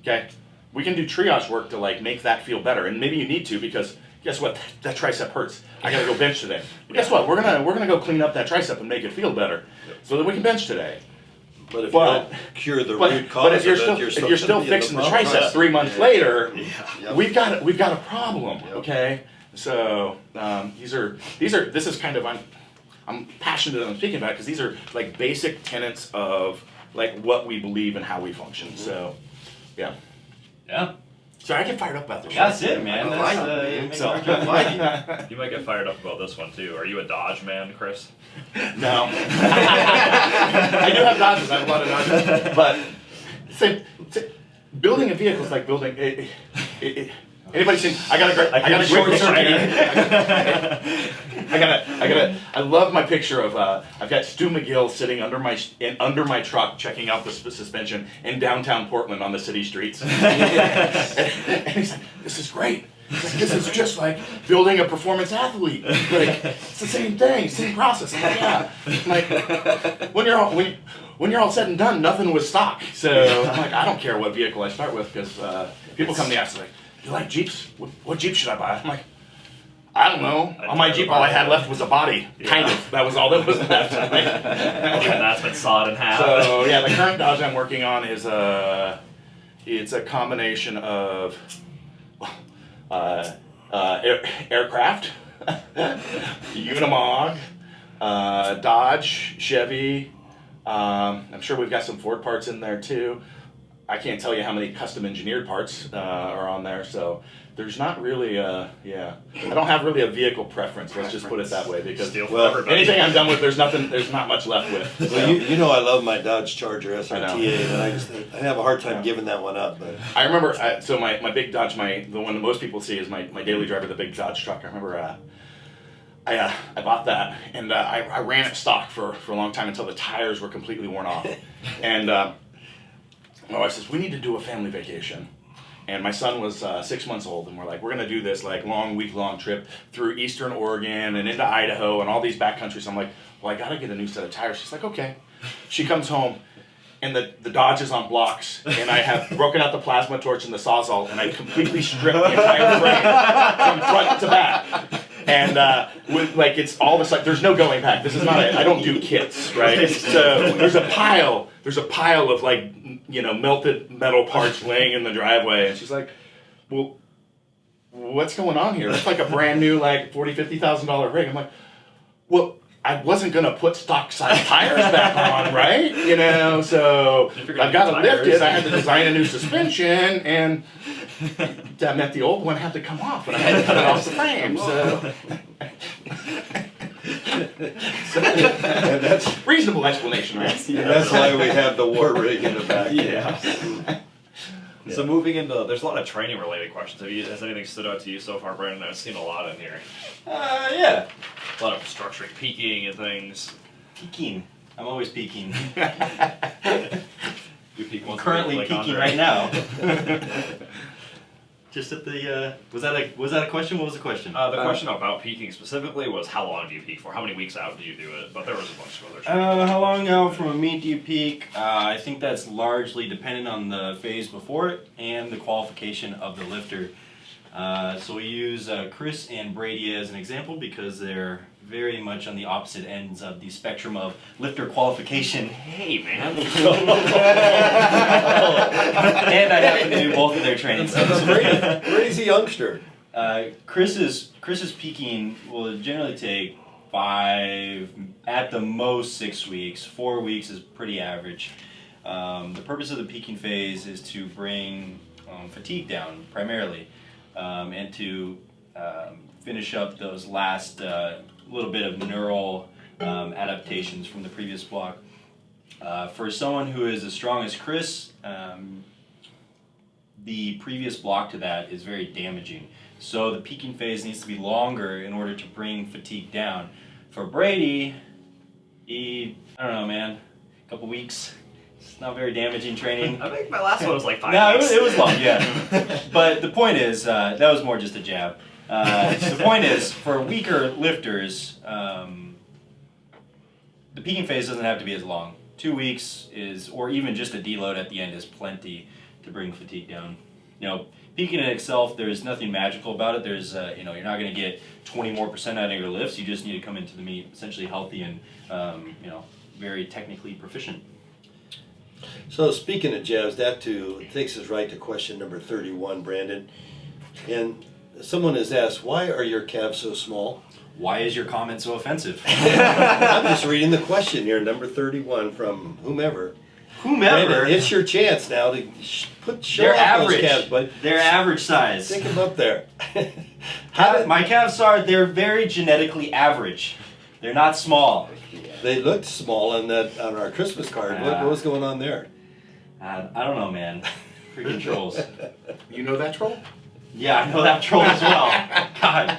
Okay? We can do triage work to like make that feel better, and maybe you need to, because guess what? That tricep hurts. I gotta go bench today. But guess what? We're gonna go clean up that tricep and make it feel better, so that we can bench today. But if you don't cure the root cause, if you're still fixing the tricep 3 months later, we've got a problem. Yep. Okay, so this is kind of I'm passionate about speaking about, because these are like basic tenets of like what we believe and how we function. Mm-hmm. So, yeah. So I get fired up about this. That's it, man. You might get fired up about this one too. Are you a Dodge man, Chris? No. I do have Dodges. I have a lot of Dodges. But building a vehicle is like building. Anybody seen? I got a great picture. I love my picture of I've got Stu McGill sitting under my truck checking out the suspension in downtown Portland on the city streets. And he's like, "This is great. This is just like building a performance athlete. Like, it's the same thing, same process." I'm like, yeah. Like, when you're all said and done, nothing was stock. So I'm like, I don't care what vehicle I start with, because people come to me and ask, like, "You like Jeeps? What Jeep should I buy?" I'm like, I don't know. On my Jeep, all I had left was a body. Kind of. That was all that was left. Even that's been sawed in half. So yeah, the current Dodge I'm working on is it's a combination of aircraft, Unimog, Dodge, Chevy. I'm sure we've got some Ford parts in there too. I can't tell you how many custom engineered parts are on there, so there's not really I don't have really a vehicle preference, let's just put it that way, because anything I'm done with, there's not much left with. Well, you know I love my Dodge Charger SRTA, and I have a hard time giving that one up. But I remember, so my big Dodge, the one that most people see is my daily driver, the big Dodge truck. I remember I bought that, and I ran it stock for a long time until the tires were completely worn off. And my wife says, we need to do a family vacation. And my son was 6 months old, and we're like, we're going to do this like week-long trip through eastern Oregon and into Idaho and all these backcountries. I'm like, well, I got to get a new set of tires. She's like, okay. She comes home, and the Dodge is on blocks, and I have broken out the plasma torch and the Sawzall, and I completely stripped the entire frame from front to back. And it's all of a sudden, there's no going back. This is not I don't do kits, right? So there's a pile there's a pile of like, melted metal parts laying in the driveway. And she's like, well, what's going on here? It's like a brand new, like $40,000-$50,000 rig. I'm like, well, I wasn't going to put stock size tires back on, right? So I've got to lift it. I had to design a new suspension, and that meant the old one had to come off, and I had to cut it off the frame. And that's Reasonable explanation, right? and that's why we have the war rig in the back. Yeah. So moving into, there's a lot of training related questions. Has anything stood out to you so far, Brandon? I've seen a lot in here. Yeah. A lot of structuring, peaking and things. Peaking. I'm always peaking. You peak I'm once a currently week, like peaking Andre. right now. Just at the, was that a question? What was the question? The question about peaking specifically was how long do you peak for? How many weeks out do you do it? But there was a bunch of other How long out from a meet do you peak? I think that's largely dependent on the phase before it and the qualification of the lifter. So we use Chris and Brady as an example because they're very much on the opposite ends of the spectrum of lifter qualification. Hey, man. And I happen to do both of their trainings. Brady's a youngster. Chris's peaking will generally take 5, at the most 6 weeks. 4 weeks is pretty average. The purpose of the peaking phase is to bring fatigue down primarily, and to finish up those last little bit of neural adaptations from the previous block. For someone who is as strong as Chris, the previous block to that is very damaging. So the peaking phase needs to be longer in order to bring fatigue down. For Brady, I don't know, man, a couple weeks. It's not very damaging training. I think my last one was like 5 No, weeks. it was long, yeah. But the point is, that was more just a jab. The point is, for weaker lifters, the peaking phase doesn't have to be as long. 2 weeks is, or even just a deload at the end is plenty to bring fatigue down. Peaking in itself, there's nothing magical about it. There's, you're not going to get 20% more out of your lifts. You just need to come into the meet essentially healthy and, very technically proficient. So speaking of jabs, that too takes us right to question number 31, Brandon. And someone has asked, why are your calves so small? Why is your comment so offensive? I'm just reading the question here, number 31 from whomever. Whomever. Brandon, it's your chance now to show They're off average. those calves, but They're average size. stick them up there. My calves they're very genetically average. They're not small. They looked small on our Christmas card. What was going on there? I don't know, man. Freaking trolls. You know that troll? Yeah, I know that troll as well. God.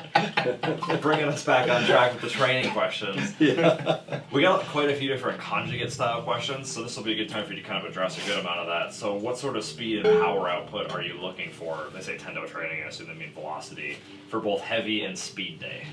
Bringing us back on track with the training questions. Yeah. We got quite a few different conjugate style questions, so this will be a good time for you to kind of address a good amount of that. So what sort of speed and power output are you looking for? They say tendo training, I assume they mean velocity, for both heavy and speed day.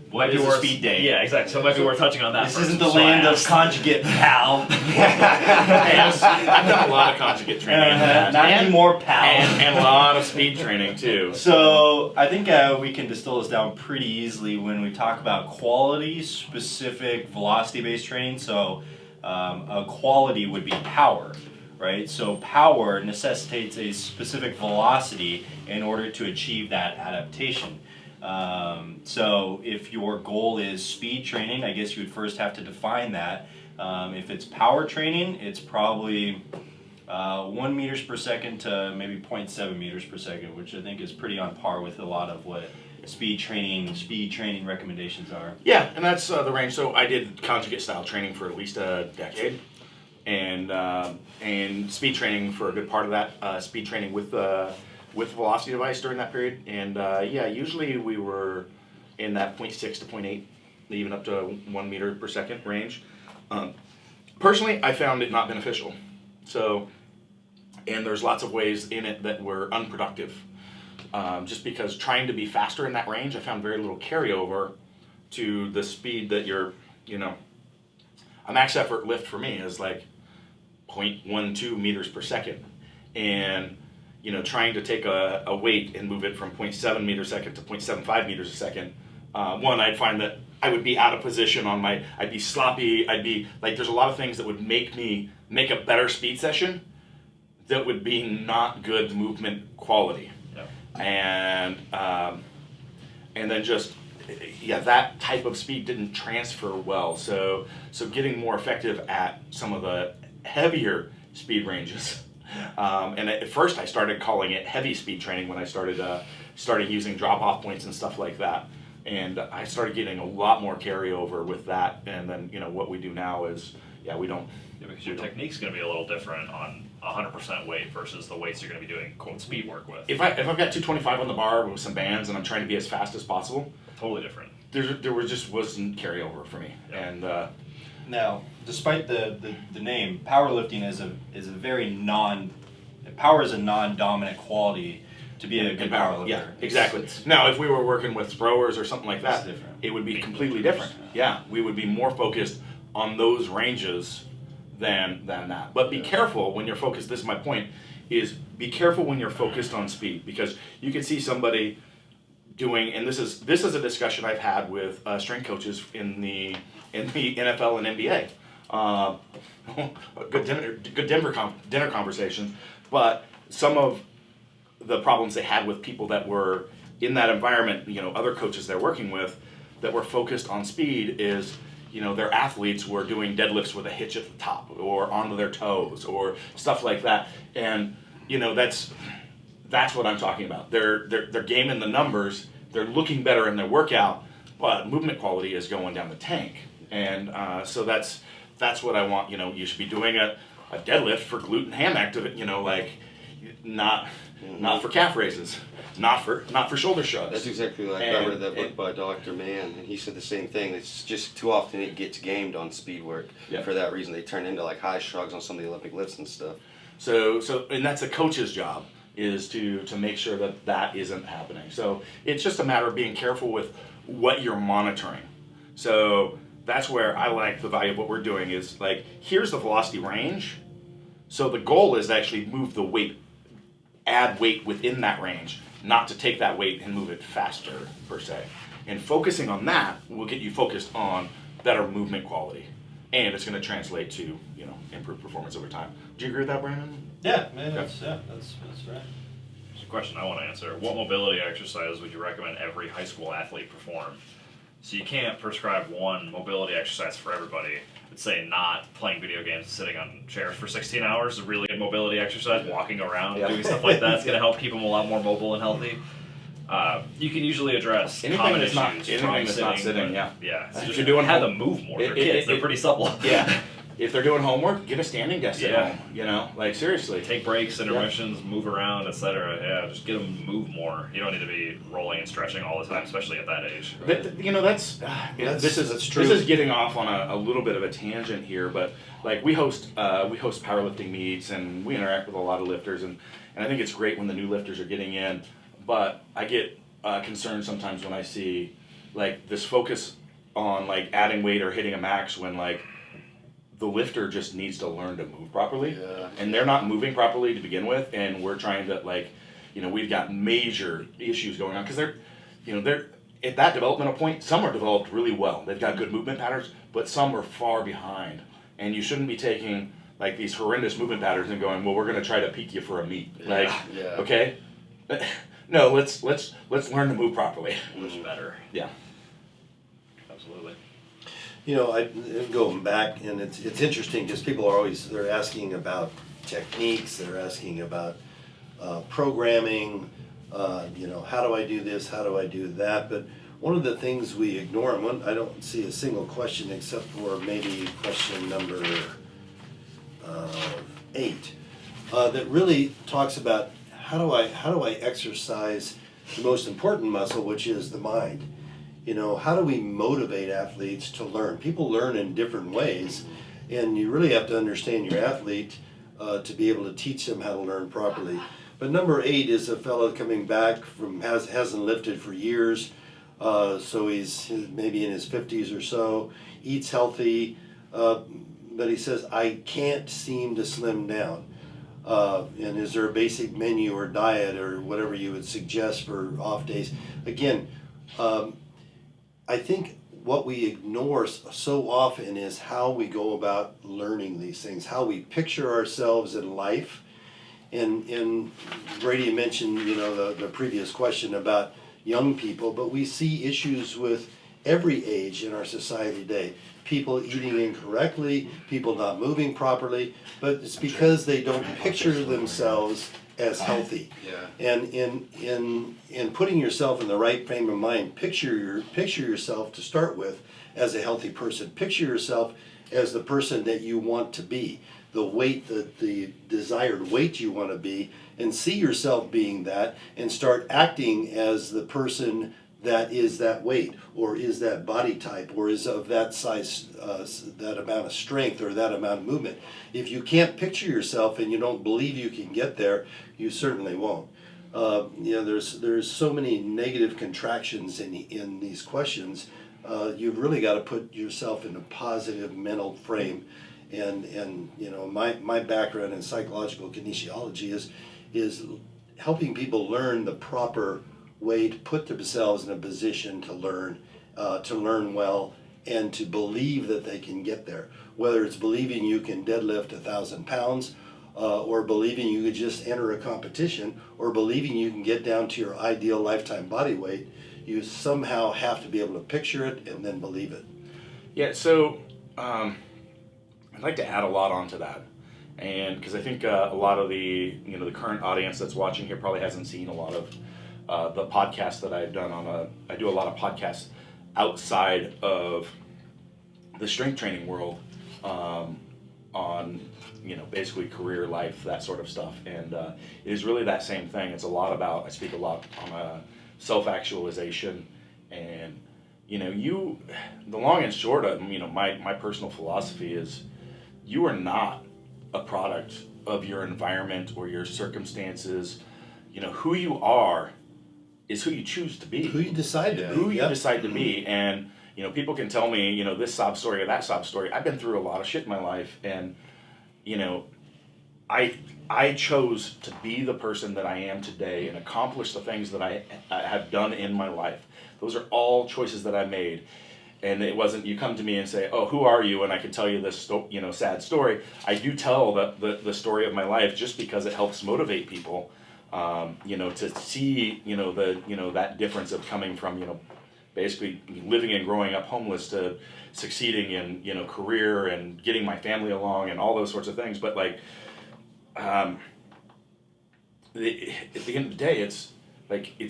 What is a speed day? Yeah, exactly. So it might be worth touching on that This first. isn't the So I land of asked- conjugate, pal. I've done a lot of conjugate training. Not anymore, pal. And a lot of speed training too. So I think we can distill this down pretty easily when we talk about quality-specific velocity-based training. So a quality would be power, right? So power necessitates a specific velocity in order to achieve that adaptation. So if your goal is speed training, I guess you would first have to define that. If it's power training, it's probably 1 meters per second to maybe 0.7 meters per second, which I think is pretty on par with a lot of what speed training recommendations are. Yeah, and that's the range. So I did conjugate style training for at least a decade, and speed training for a good part of that. Speed training with velocity device during that period, and usually we were in that 0.6 to 0.8, even up to 1 meter per second range. Personally, I found it not beneficial. So, and there's lots of ways in it that were unproductive. Just because trying to be faster in that range, I found very little carryover to the speed that a max effort lift for me is like 0.12 meters per second. And trying to take a weight and move it from 0.7 meters a second to 0.75 meters a second, one, I'd find that I would be out of position I'd be sloppy, I'd be like, there's a lot of things that would make a better speed session that would be not good movement quality. And then just, that type of speed didn't transfer well. So getting more effective at some of the heavier speed ranges. And at first I started calling it heavy speed training when I started using drop-off points and stuff like that. And I started getting a lot more carryover with that. And then, what we do now is, we don't. Yeah, because your technique's going to be a little different on 100% weight versus the weights you're going to be doing quote speed work with. If I've got 225 on the bar with some bands and I'm trying to be as fast as possible, Totally different. there wasn't carryover for me. Yeah. And Now, despite the name, powerlifting is a very power is a non-dominant quality to be a good powerlifter. Yeah, exactly. Now, if we were working with throwers or something like that, different. it would be completely different. Yeah, we would be more focused on those ranges than that. But be careful when you're focused. This is my point: is be careful when you're focused on speed, because you can see somebody doing, and this is a discussion I've had with strength coaches in the NFL and NBA. Good dinner conversation, but some of the problems they had with people that were in that environment, other coaches they're working with that were focused on speed is, their athletes were doing deadlifts with a hitch at the top or onto their toes or stuff like that. And, that's what I'm talking about. They're gaming the numbers, they're looking better in their workout, but movement quality is going down the tank. And so that's what I want. You should be doing a deadlift for glute and ham activity, not for calf raises, not for shoulder shrugs. That's exactly like I read that book by Dr. Mann, and he said the same thing. It's just too often it gets gamed on speed work. Yeah. For that reason, they turn into like high shrugs on some of the Olympic lifts and stuff. So and that's a coach's job, is to make sure that isn't happening. So it's just a matter of being careful with what you're monitoring. So that's where I like the value of what we're doing is like, here's the velocity range. So the goal is to actually move the weight, add weight within that range, not to take that weight and move it faster per se. And focusing on that will get you focused on better movement quality. And it's going to translate to, improved performance over time. Do you agree with that, Brandon? Yeah, man, that's right. There's a question I want to answer. What mobility exercise would you recommend every high school athlete perform? So you can't prescribe one mobility exercise for everybody. I'd say not playing video games and sitting on chairs for 16 hours is a really good mobility exercise. Walking around, doing stuff like that is going to help keep them a lot more mobile and healthy. You can usually address common issues from sitting. Yeah. So If just you're doing have them move more. They're kids. They're pretty supple. Yeah. If they're doing homework, get a standing desk at home. Seriously. Take breaks, intermissions, move around, etc. Yeah, just get them to move more. You don't need to be rolling and stretching all the time, especially at that age. But, this is getting off on a little bit of a tangent here, but like we host powerlifting meets and we interact with a lot of lifters, and I think it's great when the new lifters are getting in, but I get concerned sometimes when I see like this focus on like adding weight or hitting a max when like the lifter just needs to learn to move properly. Yeah. And they're not moving properly to begin with, and we're trying to we've got major issues going on because they're at that developmental point. Some are developed really well. They've got good movement patterns, but some are far behind. And you shouldn't be taking like these horrendous movement patterns and going, well, we're going to try to peak you for a meet. Okay? No, let's learn to move properly. Much better. Yeah. Absolutely. Going back, and it's interesting because people are they're asking about techniques, they're asking about programming, how do I do this, how do I do that, but one of the things we ignore, and I don't see a single question except for maybe question number 8, that really talks about how do I exercise the most important muscle, which is the mind. How do we motivate athletes to learn? People learn in different ways, and you really have to understand your athlete to be able to teach them how to learn properly. But number 8 is a fellow coming back from hasn't lifted for years, so he's maybe in his 50s or so, eats healthy, but he says, I can't seem to slim down. And is there a basic menu or diet or whatever you would suggest for off days? Again, I think what we ignore so often is how we go about learning these things, how we picture ourselves in life. And Brady mentioned, the previous question about young people, but we see issues with every age in our society today. People eating incorrectly, people not moving properly, but it's because they don't picture themselves as healthy. Yeah. And in putting yourself in the right frame of mind, picture yourself to start with as a healthy person. Picture yourself as the person that you want to be, the desired weight you want to be, and see yourself being that, and start acting as the person that is that weight, or is that body type, or is of that size, that amount of strength, or that amount of movement. If you can't picture yourself and you don't believe you can get there, you certainly won't. There's so many negative contractions in these questions. You've really got to put yourself in a positive mental frame. And my background in psychological kinesiology is helping people learn the proper way to put themselves in a position to learn well, and to believe that they can get there. Whether it's believing you can deadlift 1,000 pounds, or believing you could just enter a competition, or believing you can get down to your ideal lifetime body weight, you somehow have to be able to picture it and then believe it. Yeah, so I'd like to add a lot onto that. And because I think a lot of the current audience that's watching here probably hasn't seen a lot of the podcasts that I've done I do a lot of podcasts outside of the strength training world, on basically career, life, that sort of stuff. And it is really that same thing. It's a lot about, I speak a lot on self-actualization, and the long and short of my personal philosophy is, you are not a product of your environment or your circumstances. Who you are is who you choose to be. Who you decide to be. Who you decide to be. And people can tell me this sob story or that sob story. I've been through a lot of shit in my life, and I chose to be the person that I am today and accomplish the things that I have done in my life. Those are all choices that I made. And it wasn't, you come to me and say, oh, who are you? And I can tell you this sad story. I do tell the story of my life just because it helps motivate people, to see, that difference of coming from, basically living and growing up homeless to succeeding in, career and getting my family along and all those sorts of things. But at the end of the day, it's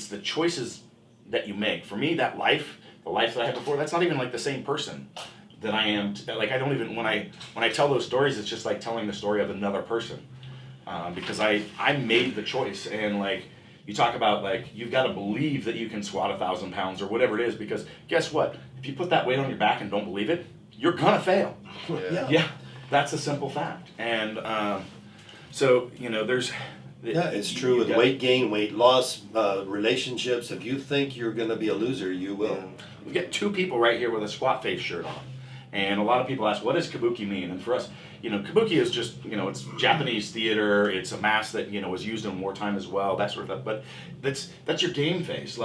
the choices that you make. For me, the life that I had before, that's not even the same person that I am. I don't even, when I tell those stories, it's just like telling the story of another person, because I made the choice. And you talk about you've got to believe that you can squat 1,000 pounds or whatever it is, because guess what? If you put that weight on your back and don't believe it, you're gonna fail. Yeah, that's a simple fact. And so there's. Yeah, it's true with weight gain, weight loss, relationships. If you think you're going to be a loser, you will. We get two people right here with a squat face shirt on. And a lot of people ask, what does kabuki mean? And for us, kabuki is just, it's Japanese theater. It's a mask that, was used in wartime as well, that sort of stuff. But that's your game face.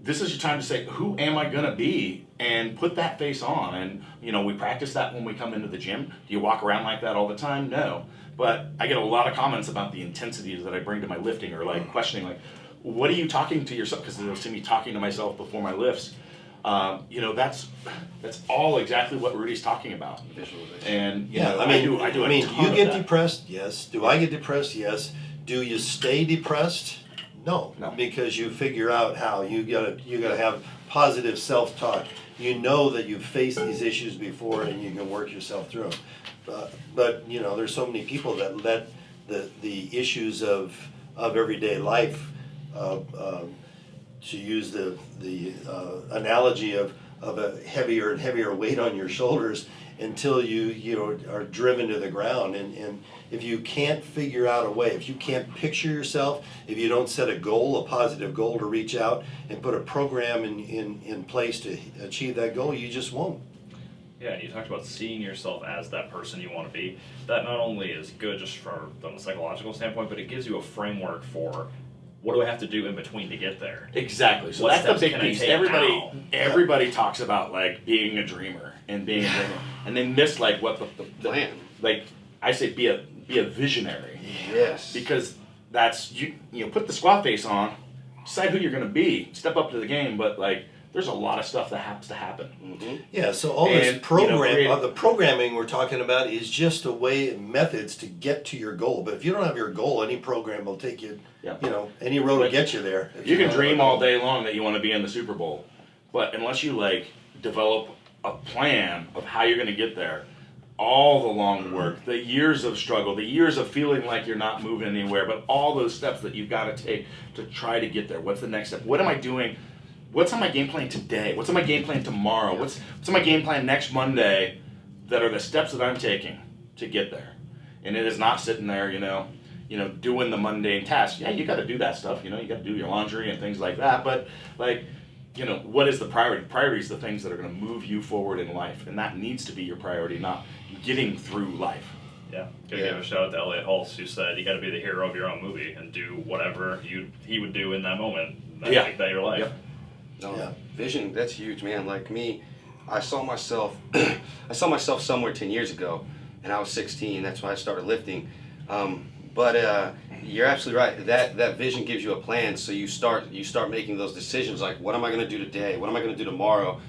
This is your time to say, who am I going to be? And put that face on. And, we practice that when we come into the gym. Do you walk around like that all the time? No. But I get a lot of comments about the intensity that I bring to my lifting, or questioning, what are you talking to yourself? Because they'll see me talking to myself before my lifts. That's all exactly what Rudy's talking about. And I do. You get depressed, yes. Do I get depressed? Yes. Do you stay depressed? No. Because you figure out how. You gotta have positive self-talk. You know that you've faced these issues before, and you can work yourself through them. But there's so many people that let the issues of everyday life, to use the analogy of a heavier and heavier weight on your shoulders, until you are driven to the ground. And if you can't figure out a way, if you can't picture yourself, if you don't set a goal, a positive goal to reach out and put a program in place to achieve that goal, you just won't. Yeah, and you talked about seeing yourself as that person you want to be. That not only is good just from a psychological standpoint, but it gives you a framework for what do I have to do in between to get there? Exactly. So What that's the steps big can I piece. take now? Everybody talks about like being a dreamer and being a dreamer, and they miss like what the Plan. Like I say, be a visionary. Yes. Because that's you put the squat face on, decide who you're going to be, step up to the game, but like there's a lot of stuff that has to happen. Mm-hmm. Yeah, so all this the programming we're talking about is just a way, methods to get to your goal. But if you don't have your goal, any program will take you, any road will get you there. You can dream all day long that you want to be in the Super Bowl, but unless you like develop a plan of how you're going to get there, all the long work, the years of struggle, the years of feeling like you're not moving anywhere, but all those steps that you've got to take to try to get there. What's the next step? What am I doing? What's on my game plan today? What's on my game plan tomorrow? What's on my game plan next Monday that are the steps that I'm taking to get there? And it is not sitting there, doing the mundane tasks. Yeah, you got to do that stuff. You got to do your laundry and things like that. But like, what is the priority? Priority is the things that are going to move you forward in life, and that needs to be your priority, not getting through life. Yeah, gotta give a shout out to Elliot Hulse, who said you got to be the hero of your own movie and do whatever he would do in that moment. That make that your life. Yep. No, vision, that's huge, man. Like me, I saw myself somewhere 10 years ago, and I was 16. That's why I started lifting. But you're absolutely right. That vision gives you a plan. So you start making those decisions. Like, what am I going to do today? What am I going to do tomorrow?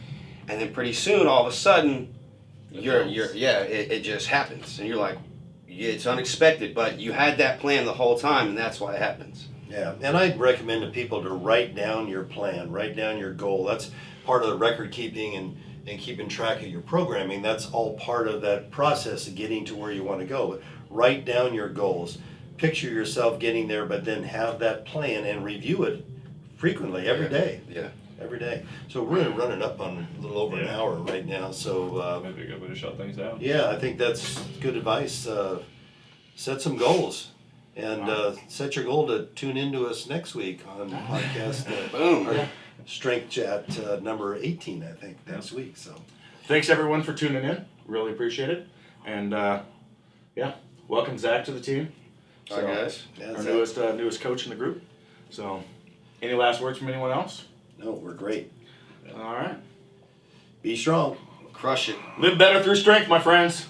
And then pretty soon, all of a sudden, it just happens, and you're like, it's unexpected, but you had that plan the whole time, and that's why it happens. Yeah, and I'd recommend to people to write down your plan, write down your goal. That's part of the record keeping and keeping track of your programming. That's all part of that process of getting to where you want to go. But write down your goals. Picture yourself getting there, but then have that plan and review it frequently, every day. Yeah. Every day. So we're running up on a little over an hour right now. So Maybe a good way to shut things down. yeah, I think that's good advice. Set some goals. And set your goal to tune into us next week on podcast Strength Chat number 18, I think, next week. So, thanks everyone for tuning in. Really appreciate it. And welcome Zach to the team. All right, guys. yeah, Our Zach. newest coach in the group. So, any last words from anyone else? No, we're great. All right. Be strong. Crush it. Live better through strength, my friends.